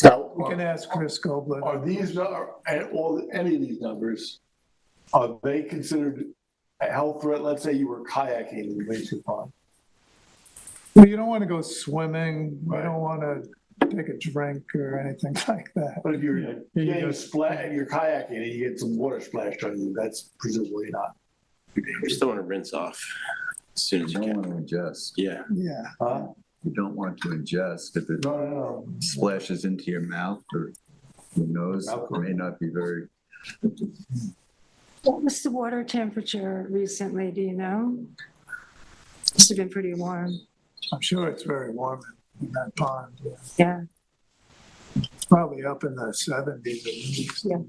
Speaker 10: Now,
Speaker 1: we can ask Chris Goblin.
Speaker 10: Are these any of these numbers? Are they considered a health threat? Let's say you were kayaking in the Wainscott Pond.
Speaker 1: Well, you don't want to go swimming. Right. You don't want to take a drink or anything like that.
Speaker 10: But if you're
Speaker 1: you
Speaker 10: getting
Speaker 1: go-
Speaker 10: splat, you're kayaking and you get some water splashed on you, that's presumably not.
Speaker 3: You still want to rinse off as soon as
Speaker 2: You
Speaker 3: you
Speaker 2: don't
Speaker 3: can.
Speaker 2: want to ingest.
Speaker 3: Yeah.
Speaker 1: Yeah,
Speaker 10: Huh?
Speaker 2: You don't want to ingest if it
Speaker 10: No.
Speaker 2: splashes into your mouth or your nose. It may not be very.
Speaker 5: What was the water temperature recently, do you know? Must have been pretty warm.
Speaker 1: I'm sure it's very warm in that pond. Yeah.
Speaker 5: Yeah.
Speaker 1: It's probably up in the 70s at least.
Speaker 5: Yeah.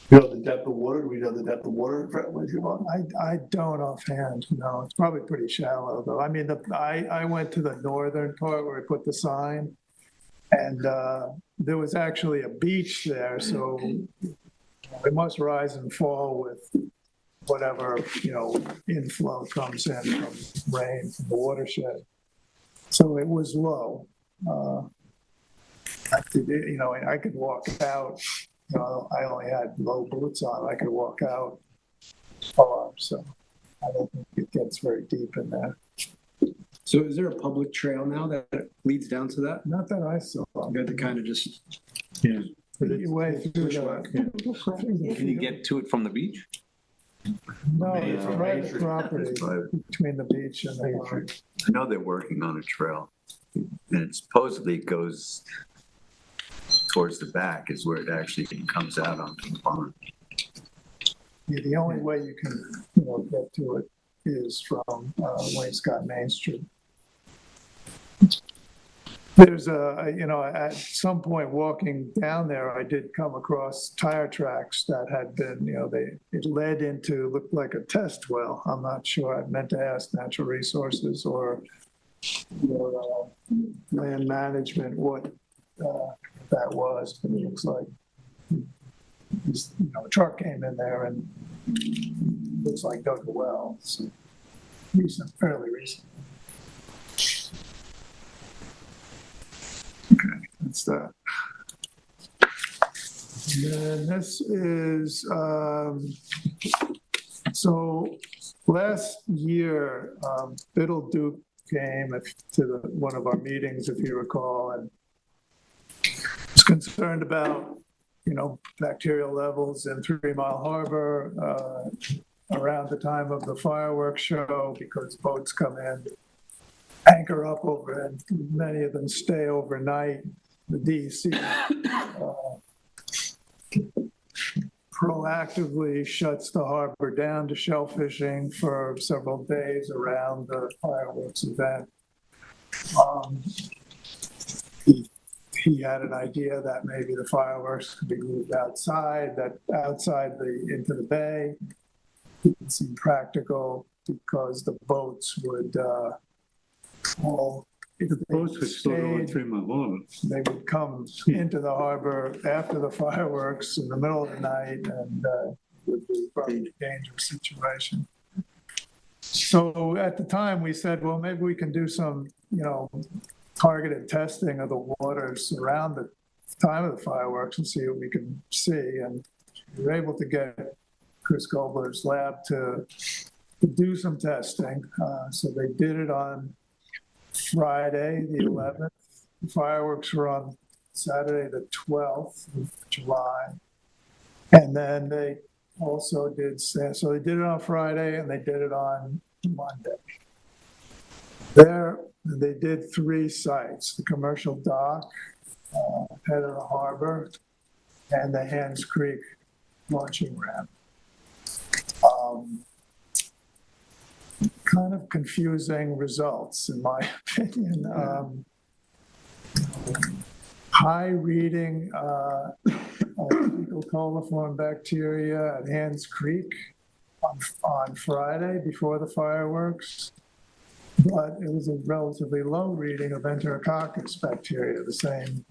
Speaker 10: You know the depth of water? Do we know the depth of water?
Speaker 1: I don't offhand, no. It's probably pretty shallow though. I mean, I went to the northern part where we put the sign, and there was actually a beach there, so it must rise and fall with whatever, inflow comes in from rain from the watershed. So it was low. I could walk out. I only had low boots on. I could walk out far, so I don't think it gets very deep in there.
Speaker 11: So is there a public trail now that leads down to that?
Speaker 1: Not that I saw.
Speaker 11: You had to kind of just,
Speaker 7: Yeah.
Speaker 1: Way through
Speaker 13: Can you get to it from the beach?
Speaker 1: No, it's private property between the beach and the park.
Speaker 2: I know they're working on a trail, and it supposedly goes towards the back is where it actually comes out onto the pond.
Speaker 1: Yeah, the only way you can, get to it is from Wainscott Main Street. There's at some point walking down there, I did come across tire tracks that had been, it led into, looked like a test well. I'm not sure. I meant to ask Natural Resources or land management what that was, but it looks like, a truck came in there and looks like dug a well. So fairly recent. Okay, that's that. And then this is, so last year, Biddle Duke came to one of our meetings, if you recall, and was concerned about, bacterial levels in 3 Mile Harbor around the time of the fireworks show, because boats come in, anchor up over, and many of them stay overnight. The DEC proactively shuts the harbor down to shellfishing for several days around the fireworks event. He had an idea that maybe the fireworks could be moved outside into the bay. It seemed practical because the boats would
Speaker 7: Boats would still go in 3 Mile Harbor.
Speaker 1: they would come into the harbor after the fireworks in the middle of the night, and would be probably a dangerous situation. So at the time, we said, well, maybe we can do some, targeted testing of the waters around the time of the fireworks and see what we can see. And we were able to get Chris Goldberg's lab to do some testing. So they did it on Friday, the 11th. The fireworks were on Saturday, the 12th of July. And then they also did, so they did it on Friday and they did it on Monday. There, they did 3 sites: the commercial dock, head of the harbor, and the Hands Creek launching ramp. Kind of confusing results, in my opinion. High reading of fecal coliform bacteria at Hands Creek on Friday before the fireworks, but it was a relatively low reading of Enterococcus bacteria, the same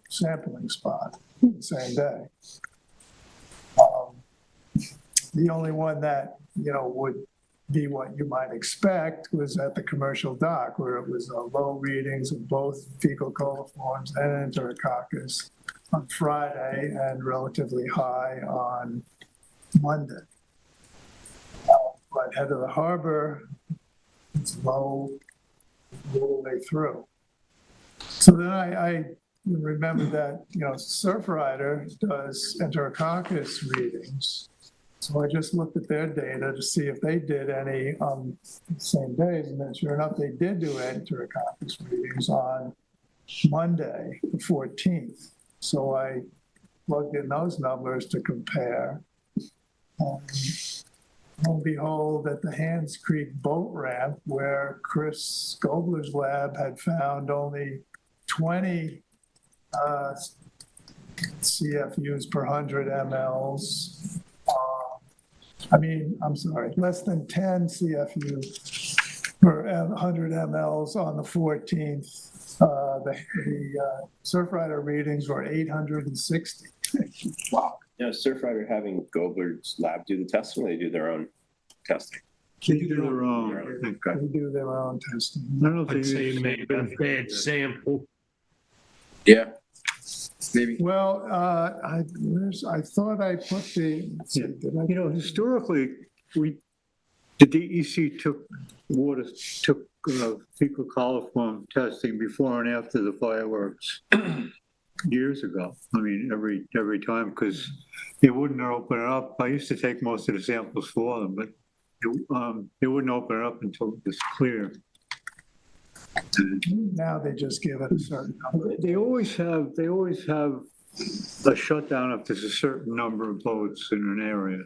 Speaker 1: sampling spot, the same day. The only one that, would be what you might expect was at the commercial dock, where it was low readings of both fecal coliforms and Enterococcus on Friday and relatively high on Monday. But head of the harbor, it's low all the way through. So then I remember that, Surfrider does enterococcus readings. So I just looked at their data to see if they did any on the same days, and then sure enough, they did do enterococcus readings on Monday, the 14th. So I plugged in those numbers to compare. Lo and behold, at the Hands Creek boat ramp, where Chris Gobler's lab had found only 20 CFUs per 100 mLs. I'm sorry, less than 10 CFU per 100 mLs on the 14th. The Surfrider readings were 860.
Speaker 13: Wow. Now, is Surfrider having Gobler's lab do the testing, or they do their own testing?
Speaker 7: They do their own, I think.
Speaker 1: They do their own testing.
Speaker 7: I don't know if they
Speaker 8: I'd say
Speaker 7: use-
Speaker 8: they made a bad sample.
Speaker 13: Yeah. Maybe.
Speaker 1: Well, I thought I put the, let's see, did I?
Speaker 7: Historically, the DEC took fecal coliform testing before and after the fireworks years ago. I mean, every time, because they wouldn't open it up. I used to take most of the samples for them, but they wouldn't open it up until it was clear.
Speaker 1: Now they just give it a certain number.
Speaker 7: They always have a shutdown if there's a certain number of boats in an area.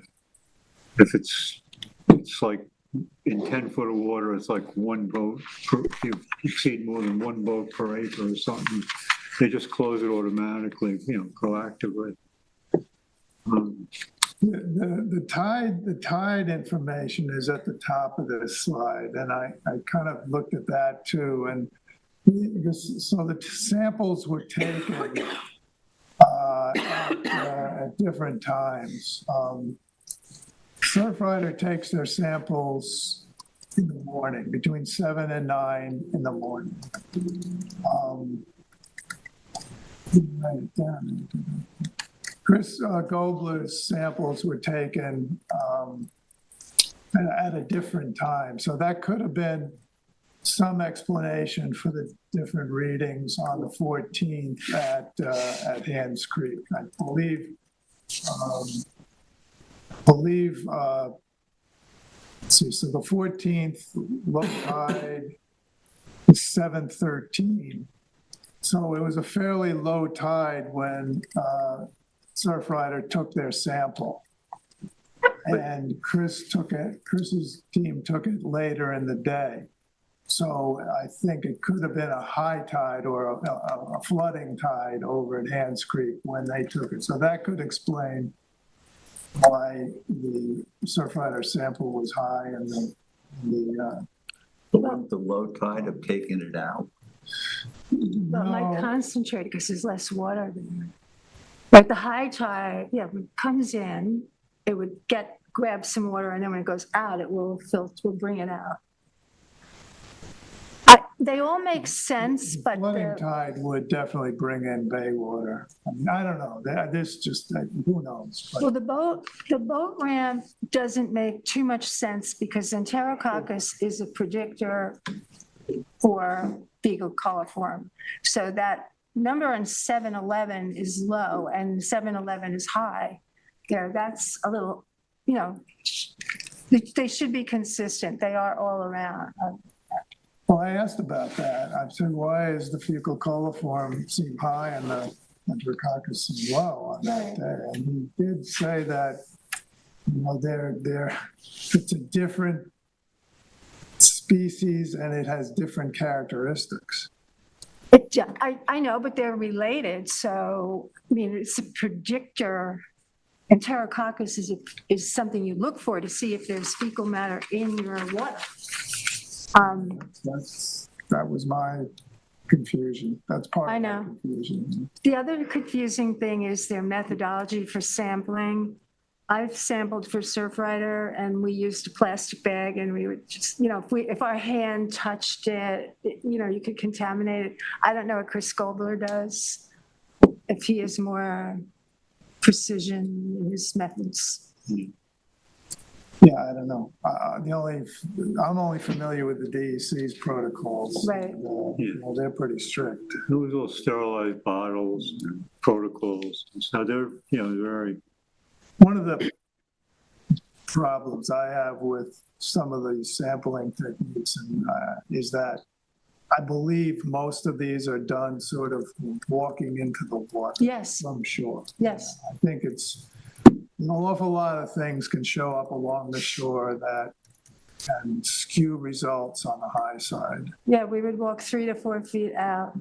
Speaker 7: If it's like in 10 foot of water, it's like one boat, if you exceed more than one boat per acre or something, they just close it automatically, proactively.
Speaker 1: The tide information is at the top of this slide, and I kind of looked at that too. And so the samples were taken at different times. Surfrider takes their samples in the morning, between 7 and 9 in the morning. Write it down. Chris Gobler's samples were taken at a different time. So that could have been some explanation for the different readings on the 14th at Hands Creek. I believe let's see, so the 14th low tide is 7:13. So it was a fairly low tide when Surfrider took their sample, and Chris's team took it later in the day. So I think it could have been a high tide or a flooding tide over at Hands Creek when they took it. So that could explain why the Surfrider sample was high and
Speaker 2: But wouldn't the low tide have taken it out?
Speaker 5: Well, it might
Speaker 1: No.
Speaker 5: concentrate because there's less water there. But the high tide, when it comes in, it would grab some water, and then when it goes out, it will bring it out. They all make sense, but
Speaker 1: flooding tide would definitely bring in bay water. I mean, I don't know. This just, who knows? But
Speaker 5: well, the boat ramp doesn't make too much sense because enterococcus is a predictor for fecal coliform. So that number on 711 is low and 711 is high. That's a little, they should be consistent. They are all around.
Speaker 1: Well, I asked about that. I said, why is the fecal coliform seem high and the enterococcus seem low on that day? And he did say that, it's a different species and it has different characteristics.
Speaker 5: I know, but they're related. So, it's a predictor. Enterococcus is something you look for to see if there's fecal matter in your water.
Speaker 1: That was my confusion. That's part
Speaker 5: I
Speaker 1: of
Speaker 5: know.
Speaker 1: my confusion.
Speaker 5: The other confusing thing is their methodology for sampling. I've sampled for Surfrider and we used a plastic bag and we would just, if our hand touched it, you could contaminate it. I don't know what Chris Gobler does, if he has more precision in his methods.
Speaker 1: Yeah, I don't know. I'm only familiar with the DEC's protocols.
Speaker 5: Right.
Speaker 1: They're pretty strict.
Speaker 7: Those all sterilized bottles, and protocols, so they're, very,
Speaker 1: One of the problems I have with some of these sampling techniques is that I believe most of these are done sort of walking into the water
Speaker 5: Yes,
Speaker 1: from shore.
Speaker 5: yes.
Speaker 1: I think it's an awful lot of things can show up along the shore that can skew results on the high side.
Speaker 5: Yeah, we would walk 3 to 4 feet out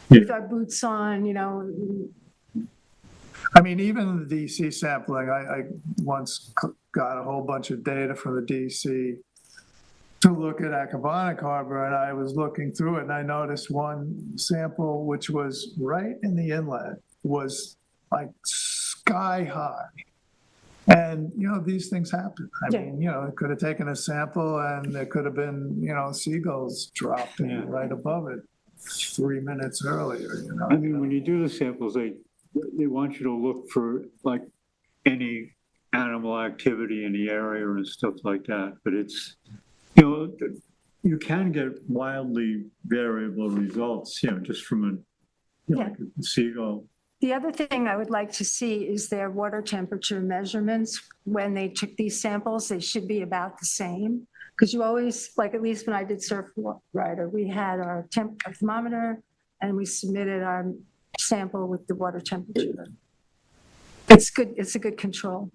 Speaker 7: Yeah.
Speaker 5: with our boots on,
Speaker 1: I mean, even the DC sampling, I once got a whole bunch of data from the DC to look at Accabonac Harbor, and I was looking through it, and I noticed one sample, which was right in the inlet, was like sky high. And, these things happen. I mean, it could have taken a sample and there could have been, seagulls dropped in right above it 3 minutes earlier,
Speaker 7: I mean, when you do the samples, they want you to look for like any animal activity in the area and stuff like that, but it's, you can get wildly variable results, just from like a seagull.
Speaker 5: The other thing I would like to see is their water temperature measurements. When they took these samples, they should be about the same. Because you always, like at least when I did Surf Rider, we had our thermometer and we submitted our sample with the water temperature. It's good. It's a good control.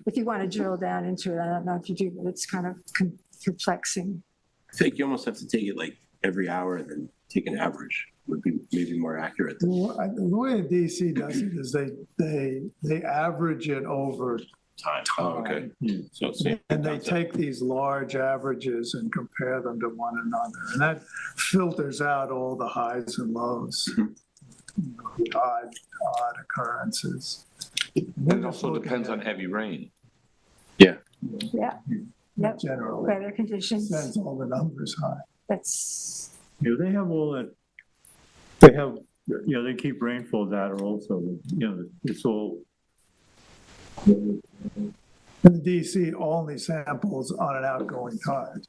Speaker 5: If you want to drill down into it, I don't know if you do, but it's kind of perplexing.
Speaker 13: I think you almost have to take it like every hour and then take an average would be maybe more accurate.
Speaker 1: The way DC does it is they average it over
Speaker 13: Time. Oh, okay. So
Speaker 1: and they take these large averages and compare them to one another, and that filters out all the highs and lows, the odd occurrences.
Speaker 14: And it also depends on heavy rain.
Speaker 5: Yeah. Yep.
Speaker 1: Generally,
Speaker 5: weather conditions.
Speaker 1: sends all the numbers high.
Speaker 5: That's.
Speaker 7: They have all that. They have, they keep rainfall data also. It's all.
Speaker 1: And the DC only samples on an outgoing tide,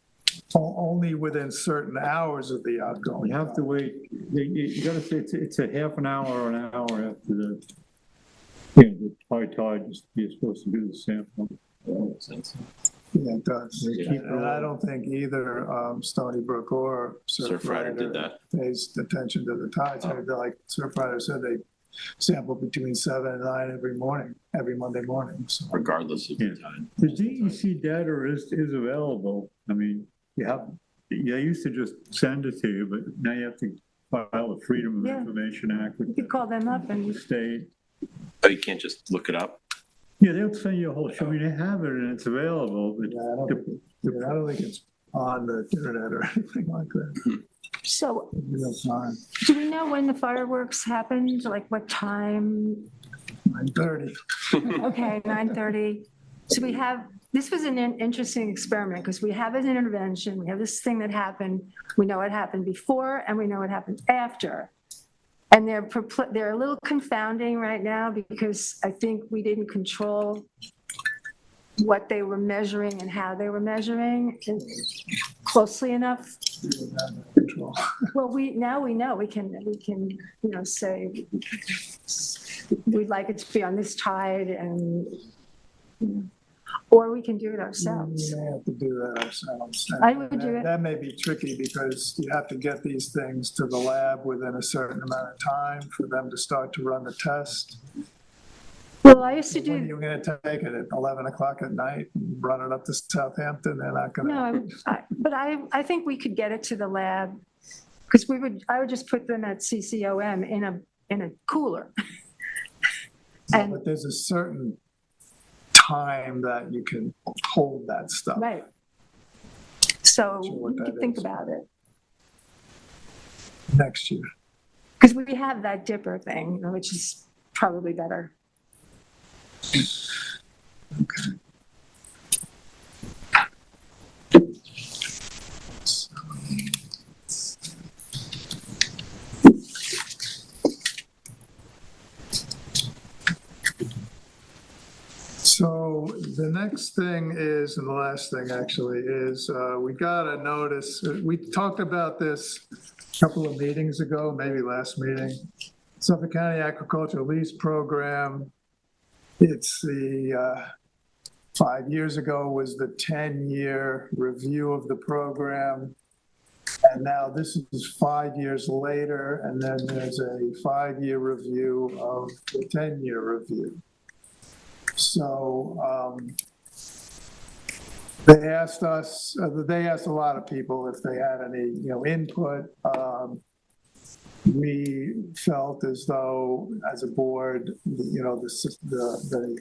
Speaker 1: only within certain hours of the outgoing.
Speaker 7: You have to wait. You got to say it's a half an hour or an hour after the high tide. You're supposed to do the sample.
Speaker 1: Yeah, it does.
Speaker 7: Yeah.
Speaker 1: And I don't think either Stony Brook or
Speaker 13: Surfrider did that.
Speaker 1: pays attention to the tides. Like Surfrider said, they sample between 7 and 9 every morning, every Monday morning. So.
Speaker 13: Regardless of the time.
Speaker 7: The DEC data is available. I mean, they used to just send it to you, but now you have to file a Freedom of Information Act with
Speaker 5: You could call them up and.
Speaker 7: the state.
Speaker 13: Oh, you can't just look it up?
Speaker 7: Yeah, they'll send you a whole, I mean, they have it and it's available, but
Speaker 1: Yeah, I don't think it's on the internet or anything like that.
Speaker 5: So,
Speaker 1: Real time.
Speaker 5: do we know when the fireworks happened? Like what time?
Speaker 1: 9:30.
Speaker 5: Okay, 9:30. So this was an interesting experiment because we have an intervention. We have this thing that happened. We know what happened before and we know what happened after. And they're a little confounding right now because I think we didn't control what they were measuring and how they were measuring closely enough. Well, now we know we can say we'd like it to be on this tide and or we can do it ourselves.
Speaker 1: We may have to do that ourselves.
Speaker 5: I would do it.
Speaker 1: That may be tricky because you have to get these things to the lab within a certain amount of time for them to start to run the test.
Speaker 5: Well, I used to
Speaker 1: When
Speaker 5: do.
Speaker 1: you're going to take it at 11 o'clock at night and run it up to Southampton, they're not going to.
Speaker 5: No, but I think we could get it to the lab because I would just put them at CCOM in a cooler.
Speaker 1: But there's a certain time that you can hold that stuff.
Speaker 5: Right. So
Speaker 1: Sure what
Speaker 5: we
Speaker 1: that
Speaker 5: could think
Speaker 1: is.
Speaker 5: about it.
Speaker 1: Next year.
Speaker 5: Because we have that dipper thing, which is probably better.
Speaker 1: Okay. So the next thing is, and the last thing actually is, we got a notice, we talked about this a couple of meetings ago, maybe last meeting. Suffolk County Agricultural Lease Program. It's the, 5 years ago was the 10-year review of the program. And now this is 5 years later, and then there's a 5-year review of the 10-year review. So they asked us, they asked a lot of people if they had any, input. We felt as though, as a board, the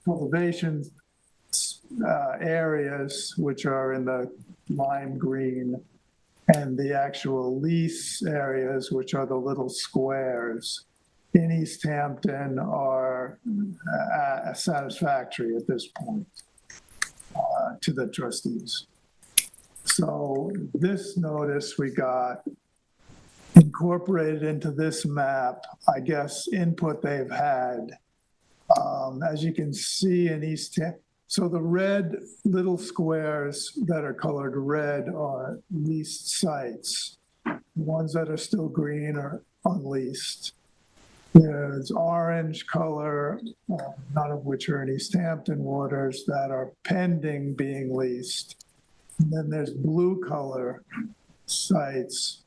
Speaker 1: cultivation areas, which are in the lime green, and the actual lease areas, which are the little squares in East Hampton, are satisfactory at this point to the trustees. So this notice we got incorporated into this map, I guess input they've had. As you can see in East Hampton, so the red little squares that are colored red are leased sites. The ones that are still green are unleased. There's orange color, none of which are in East Hampton waters, that are pending being leased. And then there's blue color sites,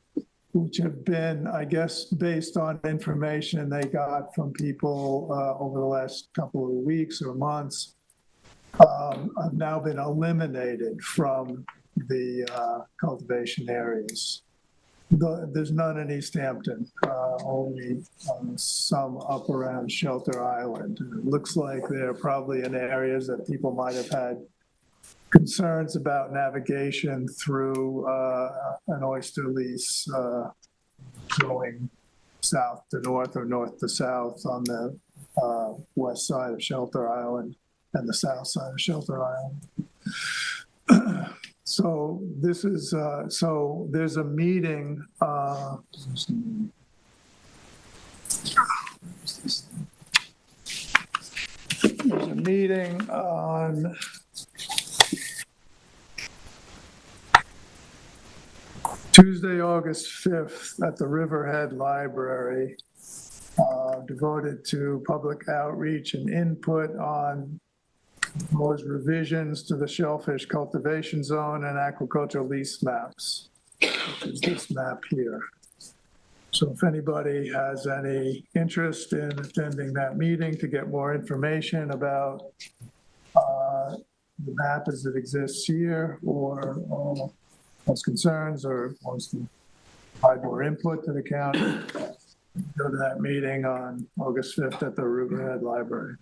Speaker 1: which have been, I guess, based on information they got from people over the last couple of weeks or months, have now been eliminated from the cultivation areas. There's none in East Hampton, only some up around Shelter Island. It looks like they're probably in areas that people might have had concerns about navigation through an oyster lease going south to north or north to south on the west side of Shelter Island and the south side of Shelter Island. So this is, so there's a meeting, there's a meeting on Tuesday, August 5th at the Riverhead Library, devoted to public outreach and input on those revisions to the shellfish cultivation zone and aquaculture lease maps, which is this map here. So if anybody has any interest in attending that meeting to get more information about the map as it exists here, or has concerns or wants to provide more input to the county, go to that meeting on August 5th at the Riverhead Library.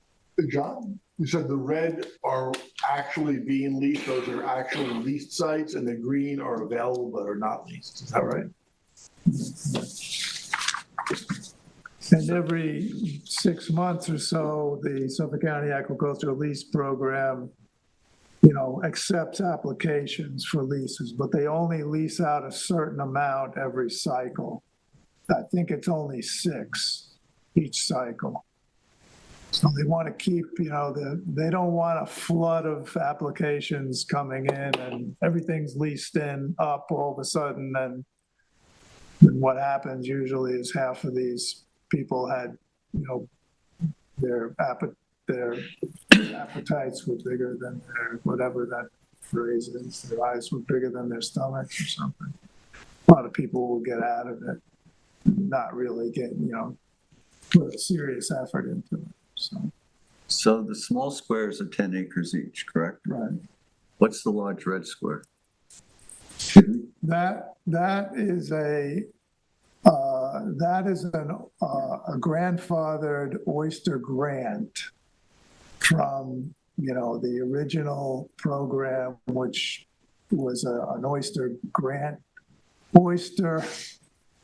Speaker 10: John, you said the red are actually being leased, those are actually leased sites, and the green are available but are not leased, is that right?
Speaker 1: And every 6 months or so, the Suffolk County Agricultural Lease Program, accepts applications for leases, but they only lease out a certain amount every cycle. I think it's only 6 each cycle. So they want to keep, they don't want a flood of applications coming in and everything's leased up all of a sudden. And what happens usually is half of these people had, their appetites were bigger than their, whatever that phrase is, their eyes were bigger than their stomachs or something. A lot of people will get out of it, not really get, put a serious effort into it.
Speaker 2: So the small squares are 10 acres each, correct?
Speaker 1: Right.
Speaker 2: What's the large red square?
Speaker 1: That is a grandfathered oyster grant from, the original program, which was an oyster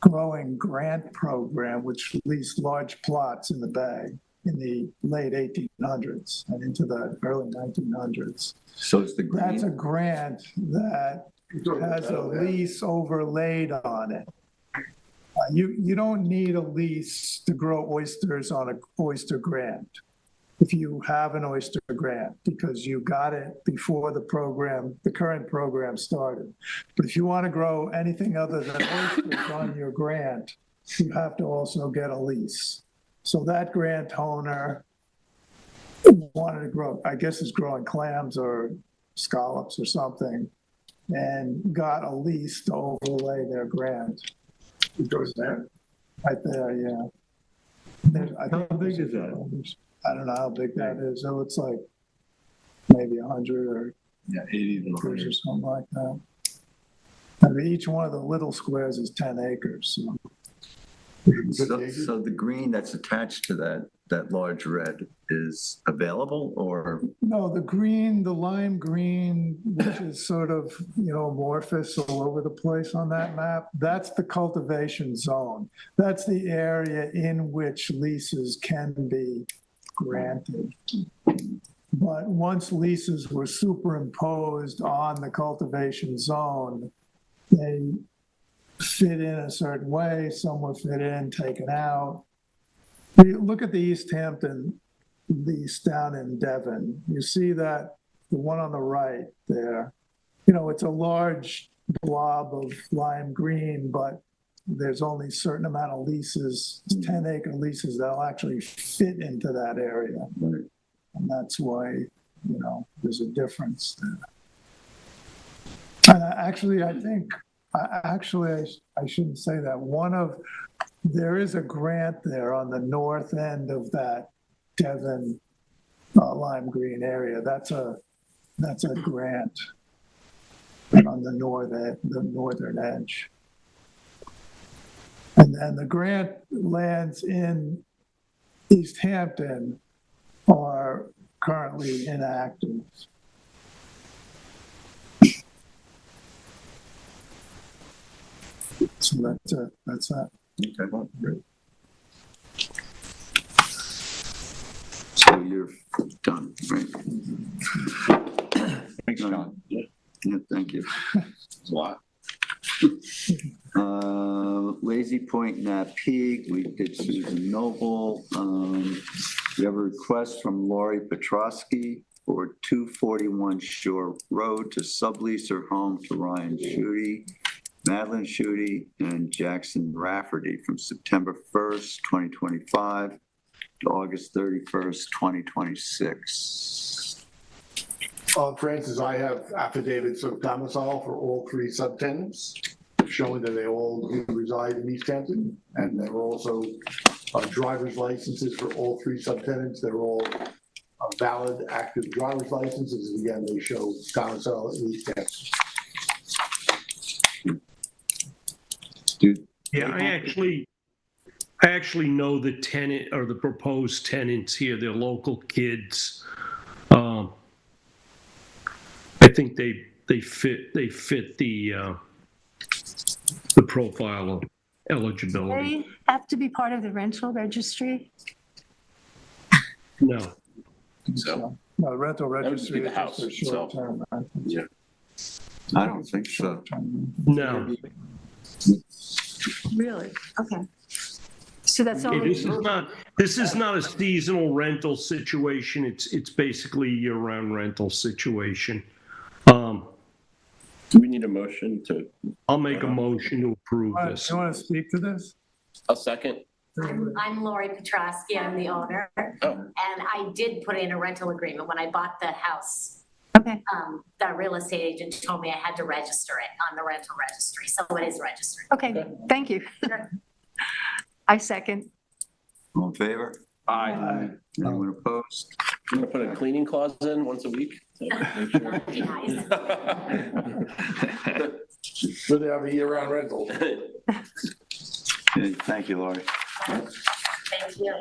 Speaker 1: growing grant program, which leased large plots in the bag in the late 1800s and into the early 1900s.
Speaker 2: So it's the green?
Speaker 1: That's a grant that has a lease overlaid on it. You don't need a lease to grow oysters on an oyster grant. if you have an oyster grant, because you got it before the current program started. But if you want to grow anything other than oysters on your grant, you have to also get a lease. So that grant owner wanted to grow, I guess is growing clams or scallops or something, and got a lease to overlay their grant.
Speaker 10: It goes there.
Speaker 1: Right there, yeah.
Speaker 7: How big is that?
Speaker 1: I don't know how big that is. It looks like maybe 100 or
Speaker 14: Yeah, 80 to
Speaker 1: acres
Speaker 14: 100.
Speaker 1: or something like that. I mean, each one of the little squares is 10 acres.
Speaker 2: So the green that's attached to that large red is available, or?
Speaker 1: No, the lime green, which is sort of, amorphous all over the place on that map, that's the cultivation zone. That's the area in which leases can be granted. But once leases were superimposed on the cultivation zone, they fit in a certain way, some were fit in, taken out. You look at the East Hampton lease down in Devon, you see that the one on the right there, it's a large blob of lime green, but there's only a certain amount of leases, 10-acre leases that'll actually fit into that area. And that's why, there's a difference there. And actually, I think, I shouldn't say that. There is a grant there on the north end of that Devon lime green area. That's a grant on the northern edge. And the grant lands in East Hampton are currently inactive. So that's that.
Speaker 2: Okay, well, great. So you're done, right?
Speaker 14: Thanks, John.
Speaker 2: Yeah, thank you.
Speaker 14: It's a lot.
Speaker 2: Lazy Point Napeag, we did Susan Noble. We have a request from Lori Petrosky for 241 Shore Road to sublease her home to Ryan Schutte, Madeline Schutte, and Jackson Rafferty from September 1st, 2025 to August 31st, 2026.
Speaker 10: Francis, I have affidavits of domicile for all three subtenants, showing that they all do reside in East Hampton, and there are also driver's licenses for all three subtenants. They're all valid, active driver's licenses. Again, they show domicile in East Hampton.
Speaker 8: Yeah, I actually know the tenant or the proposed tenants here. They're local kids. I think they fit the profile of eligibility.
Speaker 5: They have to be part of the rental registry.
Speaker 8: No.
Speaker 14: So,
Speaker 1: No, rental registry
Speaker 14: the
Speaker 1: is
Speaker 14: house
Speaker 1: just a short term.
Speaker 14: yeah.
Speaker 2: I don't think so.
Speaker 8: No.
Speaker 5: Really? Okay. So that's all.
Speaker 8: This is not a seasonal rental situation. It's basically a year-round rental situation.
Speaker 13: Do we need a motion to?
Speaker 8: I'll make a motion to approve this.
Speaker 1: You want to speak to this?
Speaker 13: I'll second.
Speaker 15: I'm Lori Petrosky, I'm the owner.
Speaker 13: Oh.
Speaker 15: And I did put in a rental agreement when I bought the house.
Speaker 5: Okay.
Speaker 15: The real estate agent told me I had to register it on the rental registry, so it is registered.
Speaker 5: Okay, thank you. I second.
Speaker 2: All in favor?
Speaker 13: Aye.
Speaker 2: Anyone opposed?
Speaker 13: I'm gonna put a cleaning clause in once a week.
Speaker 15: That'd be nice.
Speaker 10: But they have a year-round rental.
Speaker 2: Okay, thank you, Lori.
Speaker 15: Thank you.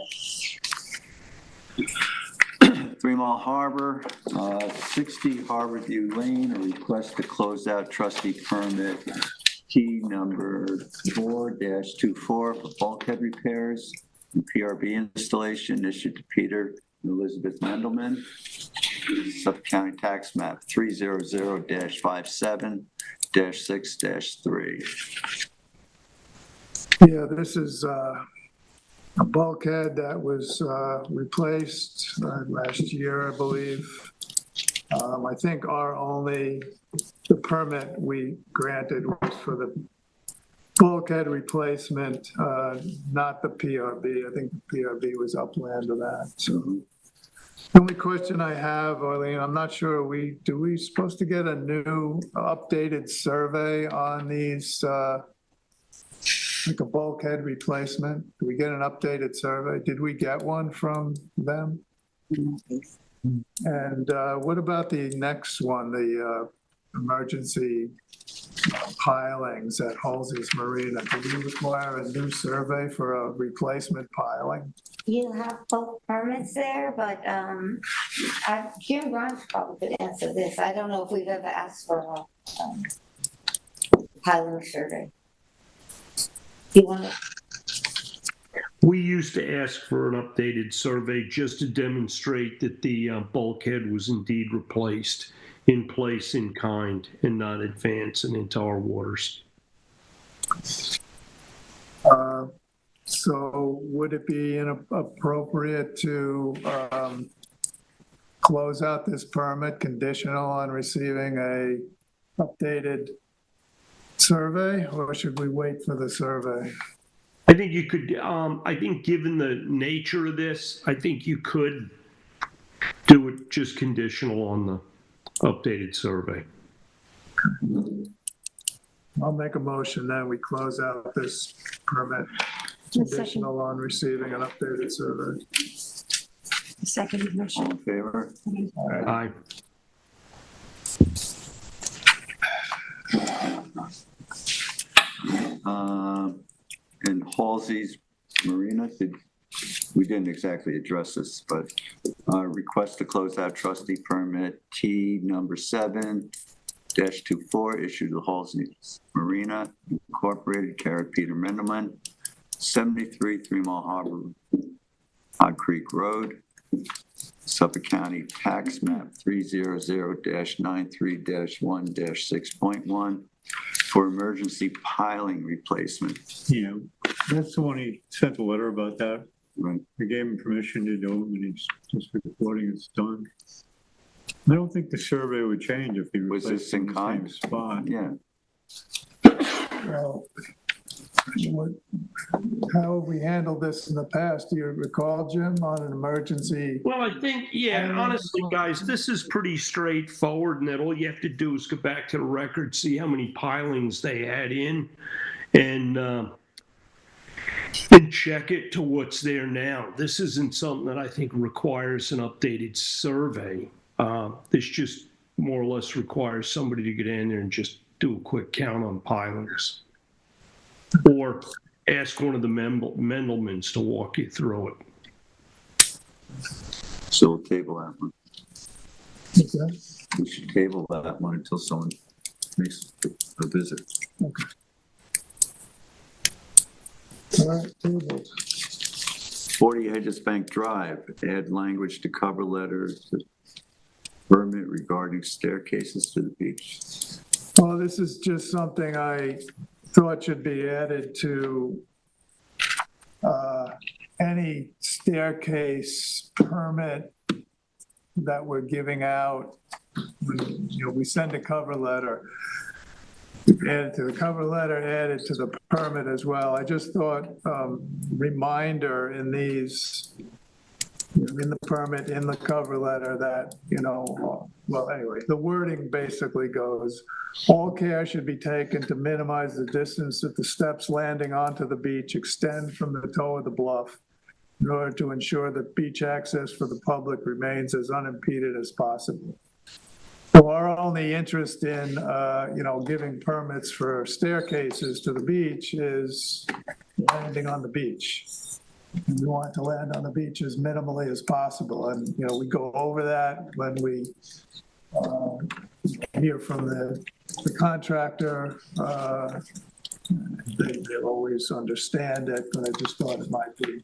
Speaker 2: 3 Mile Harbor, 60 Harborview Lane, a request to close out trustee permit key number 4-24 for bulkhead repairs and PRB installation issued to Peter and Elizabeth Mendelman, Suffolk County Tax Map 300-57-6-3.
Speaker 1: Yeah, this is a bulkhead that was replaced last year, I believe. I think the permit we granted was for the bulkhead replacement, not the PRB. I think the PRB was upland of that, so. The only question I have, Arlene, I'm not sure, do we supposed to get a new updated survey on these, like a bulkhead replacement? Do we get an updated survey? Did we get one from them? And what about the next one, the emergency pilings at Halsey's Marina? Do we require a new survey for a replacement piling?
Speaker 4: You have both permits there, but Jim Grimes probably could answer this. I don't know if we've ever asked for a piling survey. Do you want to?
Speaker 8: We used to ask for an updated survey just to demonstrate that the bulkhead was indeed replaced in place in kind and not advancing into our waters.
Speaker 1: So would it be inappropriate to close out this permit conditional on receiving a updated survey, or should we wait for the survey?
Speaker 8: I think you could, I think given the nature of this, I think you could do it just conditional on the updated survey.
Speaker 1: I'll make a motion that we close out this permit conditional on receiving an updated survey.
Speaker 5: Second
Speaker 2: All
Speaker 5: motion.
Speaker 2: in favor?
Speaker 8: Aye.
Speaker 2: In Halsey's Marina, we didn't exactly address this, but request to close out trustee permit T number 7-24 issued to Halsey's Marina Incorporated, care of Peter Mendelman, 73 3 Mile Harbor, Hog Creek Road, Suffolk County Tax Map 300-93-1-6.1 for emergency piling replacement.
Speaker 7: Yeah, that's the one he sent a letter about that.
Speaker 2: Right.
Speaker 7: I gave him permission to do it, and he's just reporting it's done. I don't think the survey would change if he
Speaker 2: Was
Speaker 7: replaced
Speaker 2: this in
Speaker 7: it in the
Speaker 2: kind?
Speaker 7: same spot.
Speaker 2: Yeah.
Speaker 1: Well, how have we handled this in the past? Do you recall, Jim, on an emergency?
Speaker 8: Well, I think, yeah, honestly, guys, this is pretty straightforward, and that all you have to do is go back to the record, see how many pilings they had in, and check it to what's there now. This isn't something that I think requires an updated survey. This just more or less requires somebody to get in there and just do a quick count on pilings. Or ask one of the Mendelmans to walk you through it.
Speaker 2: So we'll table that one.
Speaker 1: Okay.
Speaker 2: We should table that one until someone makes a visit.
Speaker 1: Okay. All right, tabled.
Speaker 2: 40 Hedges Bank Drive, add language to cover letter to permit regarding staircases to the beach.
Speaker 1: Well, this is just something I thought should be added to any staircase permit that we're giving out. We send a cover letter, add it to the cover letter, add it to the permit as well. I just thought reminder in these, in the permit, in the cover letter that, well, anyway, the wording basically goes, all care should be taken to minimize the distance that the steps landing onto the beach extend from the toe of the bluff in order to ensure that beach access for the public remains as unimpeded as possible. So our only interest in, giving permits for staircases to the beach is landing on the beach. And we want to land on the beach as minimally as possible. And, we go over that when we hear from the contractor. They always understand it, but I just thought it might be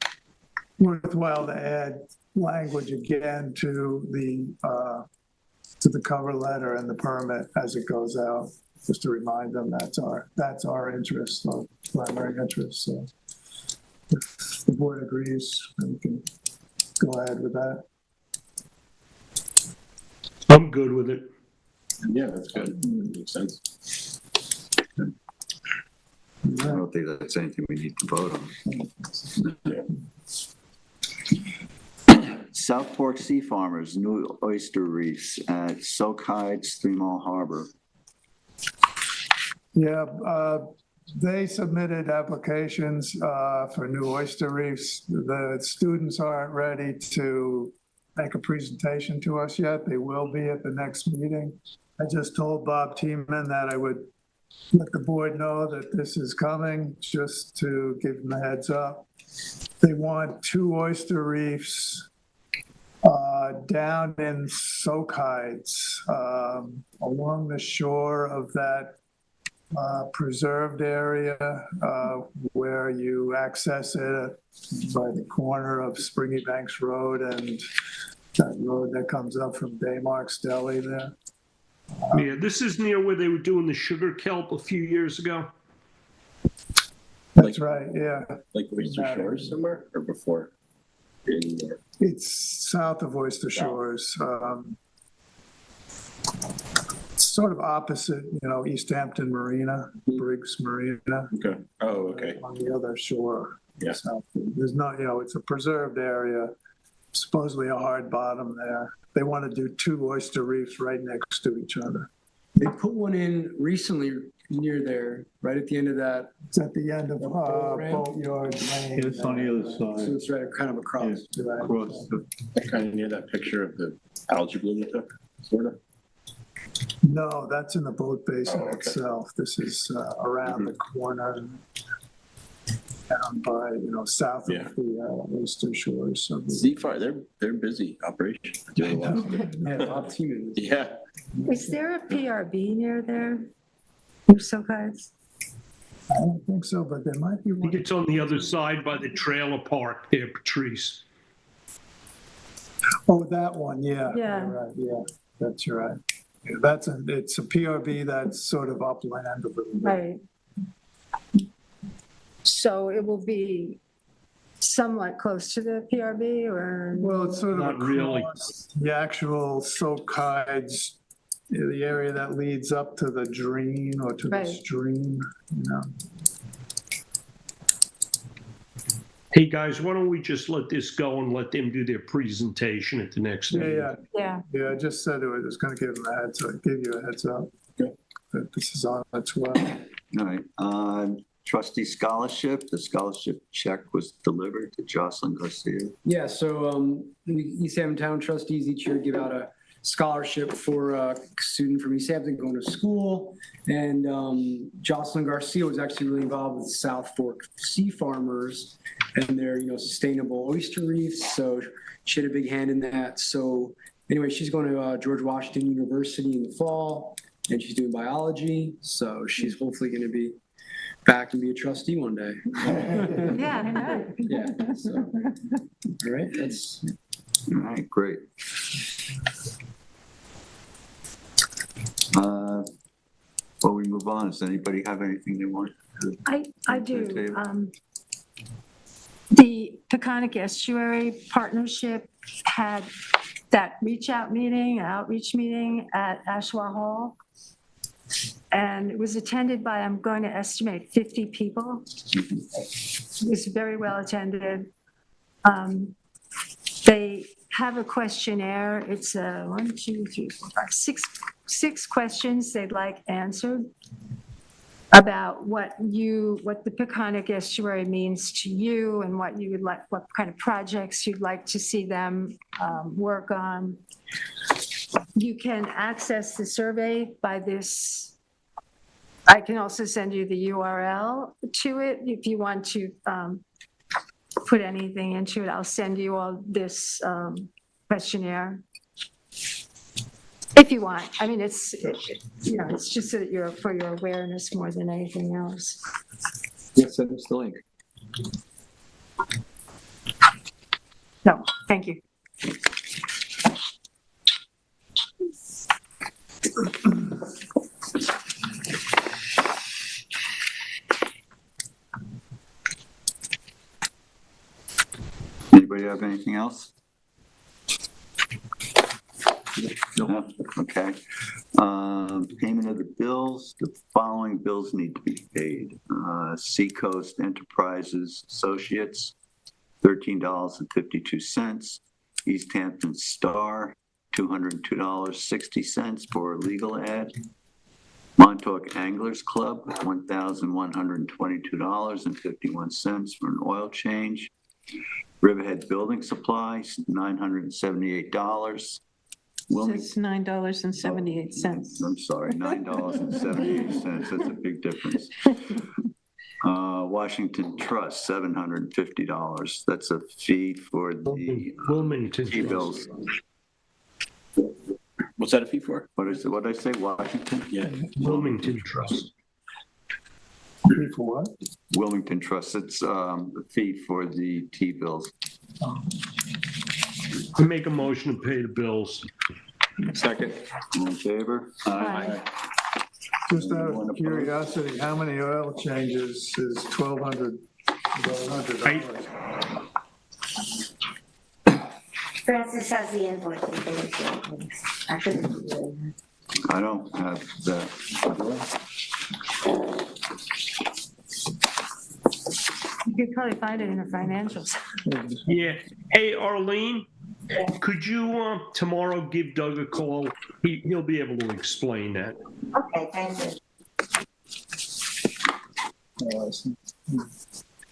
Speaker 1: worthwhile to add language again to the cover letter and the permit as it goes out, just to remind them that's our interest, our primary interest. So if the board agrees, then we can go ahead with that.
Speaker 8: I'm good with it.
Speaker 14: Yeah, that's good. Makes sense.
Speaker 2: I don't think that's anything we need to vote on. South Fork Sea Farmers, new oyster reefs at Soak Heights, 3 Mile Harbor.
Speaker 1: Yeah, they submitted applications for new oyster reefs. The students aren't ready to make a presentation to us yet. They will be at the next meeting. I just told Bob Tiemann that I would let the board know that this is coming, just to give them a heads up. They want 2 oyster reefs down in Soak Heights, along the shore of that preserved area where you access it by the corner of Springy Banks Road and that road that comes up from Daymark's Deli there.
Speaker 8: Yeah, this is near where they were doing the sugar kelp a few years ago.
Speaker 1: That's right, yeah.
Speaker 14: Like Oyster Shores somewhere or before? In there?
Speaker 1: It's south of Oyster Shores. Sort of opposite, East Hampton Marina, Briggs Marina.
Speaker 14: Okay. Oh, okay.
Speaker 1: On the other shore.
Speaker 14: Yeah.
Speaker 1: So there's not, it's a preserved area, supposedly a hard bottom there. They want to do 2 oyster reefs right next to each other.
Speaker 11: They put one in recently near there, right at the end of that.
Speaker 1: It's at the end of Boatyard Lane.
Speaker 7: It's on the other
Speaker 11: So
Speaker 7: side.
Speaker 11: it's right kind of across.
Speaker 7: Across the,
Speaker 14: Kind of near that picture of the algae bloom they took, sort of.
Speaker 1: No, that's in the boat basin
Speaker 14: okay.
Speaker 1: itself. This is around the corner, down by, south
Speaker 14: Yeah.
Speaker 1: of the Oyster Shores. So
Speaker 14: Sea Fire, they're busy operation. Doing a lot.
Speaker 11: Yeah, Bob Tiemann.
Speaker 14: Yeah.
Speaker 5: Is there a PRB near there? Near Soak Heights?
Speaker 1: I don't think so, but there might be
Speaker 8: I think
Speaker 1: one.
Speaker 8: it's on the other side by the trailer park there, Patrice.
Speaker 1: Oh, that one, yeah.
Speaker 5: Yeah.
Speaker 1: You're right, yeah, that's right. Yeah, it's a PRB that's sort of upland a little bit.
Speaker 5: Right. So it will be somewhat close to the PRB or?
Speaker 1: Well, it's sort of
Speaker 8: Not really.
Speaker 1: across the actual Soak Heights, the area that leads up to the drain or to the
Speaker 5: Right.
Speaker 1: stream,
Speaker 8: Hey, guys, why don't we just let this go and let them do their presentation at the next meeting?
Speaker 1: Yeah, I just said it was going to give them a heads up, give you a heads up that this is on its way.
Speaker 2: All right. Trustee scholarship, the scholarship check was delivered to Jocelyn Garcia.
Speaker 11: Yeah, so East Hampton Town trustees each year give out a scholarship for a student from East Hampton going to school. And Jocelyn Garcia was actually really involved with South Fork Sea Farmers and their, sustainable oyster reefs. So she had a big hand in that. So anyway, she's going to George Washington University in the fall, and she's doing biology. So she's hopefully going to be back and be a trustee one day.
Speaker 5: Yeah.
Speaker 11: Yeah. So, all right. That's.
Speaker 2: All right, great. Before we move on, does anybody have anything they want to?
Speaker 5: I do. The Peconic Estuary Partnership had that outreach meeting at Ashwa Hall. And it was attended by, I'm going to estimate 50 people. It was very well attended. They have a questionnaire. It's a 1, 2, 3, 4, 5, 6 questions they'd like answered about what the Peconic Estuary means to you and what kind of projects you'd like to see them work on. You can access the survey by this. I can also send you the URL to it if you want to put anything into it. I'll send you all this questionnaire if you want. I mean, it's just so that for your awareness more than anything else.
Speaker 3: Yes, send us the link.
Speaker 5: No, thank you.
Speaker 2: Anybody have anything else? No? Okay. Payment of the bills. The following bills need to be paid. Seacoast Enterprises Associates, $13.52. East Hampton Star, $202.60 for a legal ad. Montauk Anglers Club, $1,122.51 for an oil change. Riverhead Building Supplies, $978.
Speaker 12: It's $9.78.
Speaker 2: I'm sorry, $9.78. That's a big difference. Washington Trust, $750. That's a fee for the
Speaker 8: Wilmington
Speaker 2: T-bills.
Speaker 14: What's that a fee for?
Speaker 2: What did I say, Washington?
Speaker 14: Yeah.
Speaker 8: Wilmington Trust.
Speaker 1: Fee for what?
Speaker 2: Wilmington Trust, it's a fee for the T-bills.
Speaker 8: I make a motion to pay the bills.
Speaker 14: Second.
Speaker 2: All in favor?
Speaker 12: Aye.
Speaker 1: Just out of curiosity, how many oil changes is $1,200?
Speaker 4: Francis has the invoice. I couldn't.
Speaker 2: I don't have that.
Speaker 5: You could probably find it in the financials.
Speaker 8: Yeah. Hey, Arlene, could you tomorrow give Doug a call? He'll be able to explain that.
Speaker 4: Okay, thank you.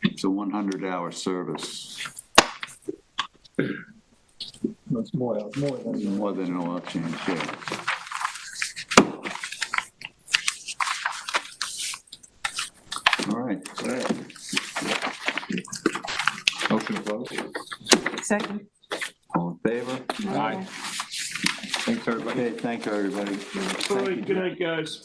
Speaker 2: It's a 100-hour service.
Speaker 1: It's more
Speaker 2: More than an oil change, yeah. All right.
Speaker 14: Motion to close.
Speaker 12: Second.
Speaker 2: All in favor?
Speaker 14: Aye. Thanks, everybody.
Speaker 2: Okay, thank you, everybody.
Speaker 8: All right, good night, guys.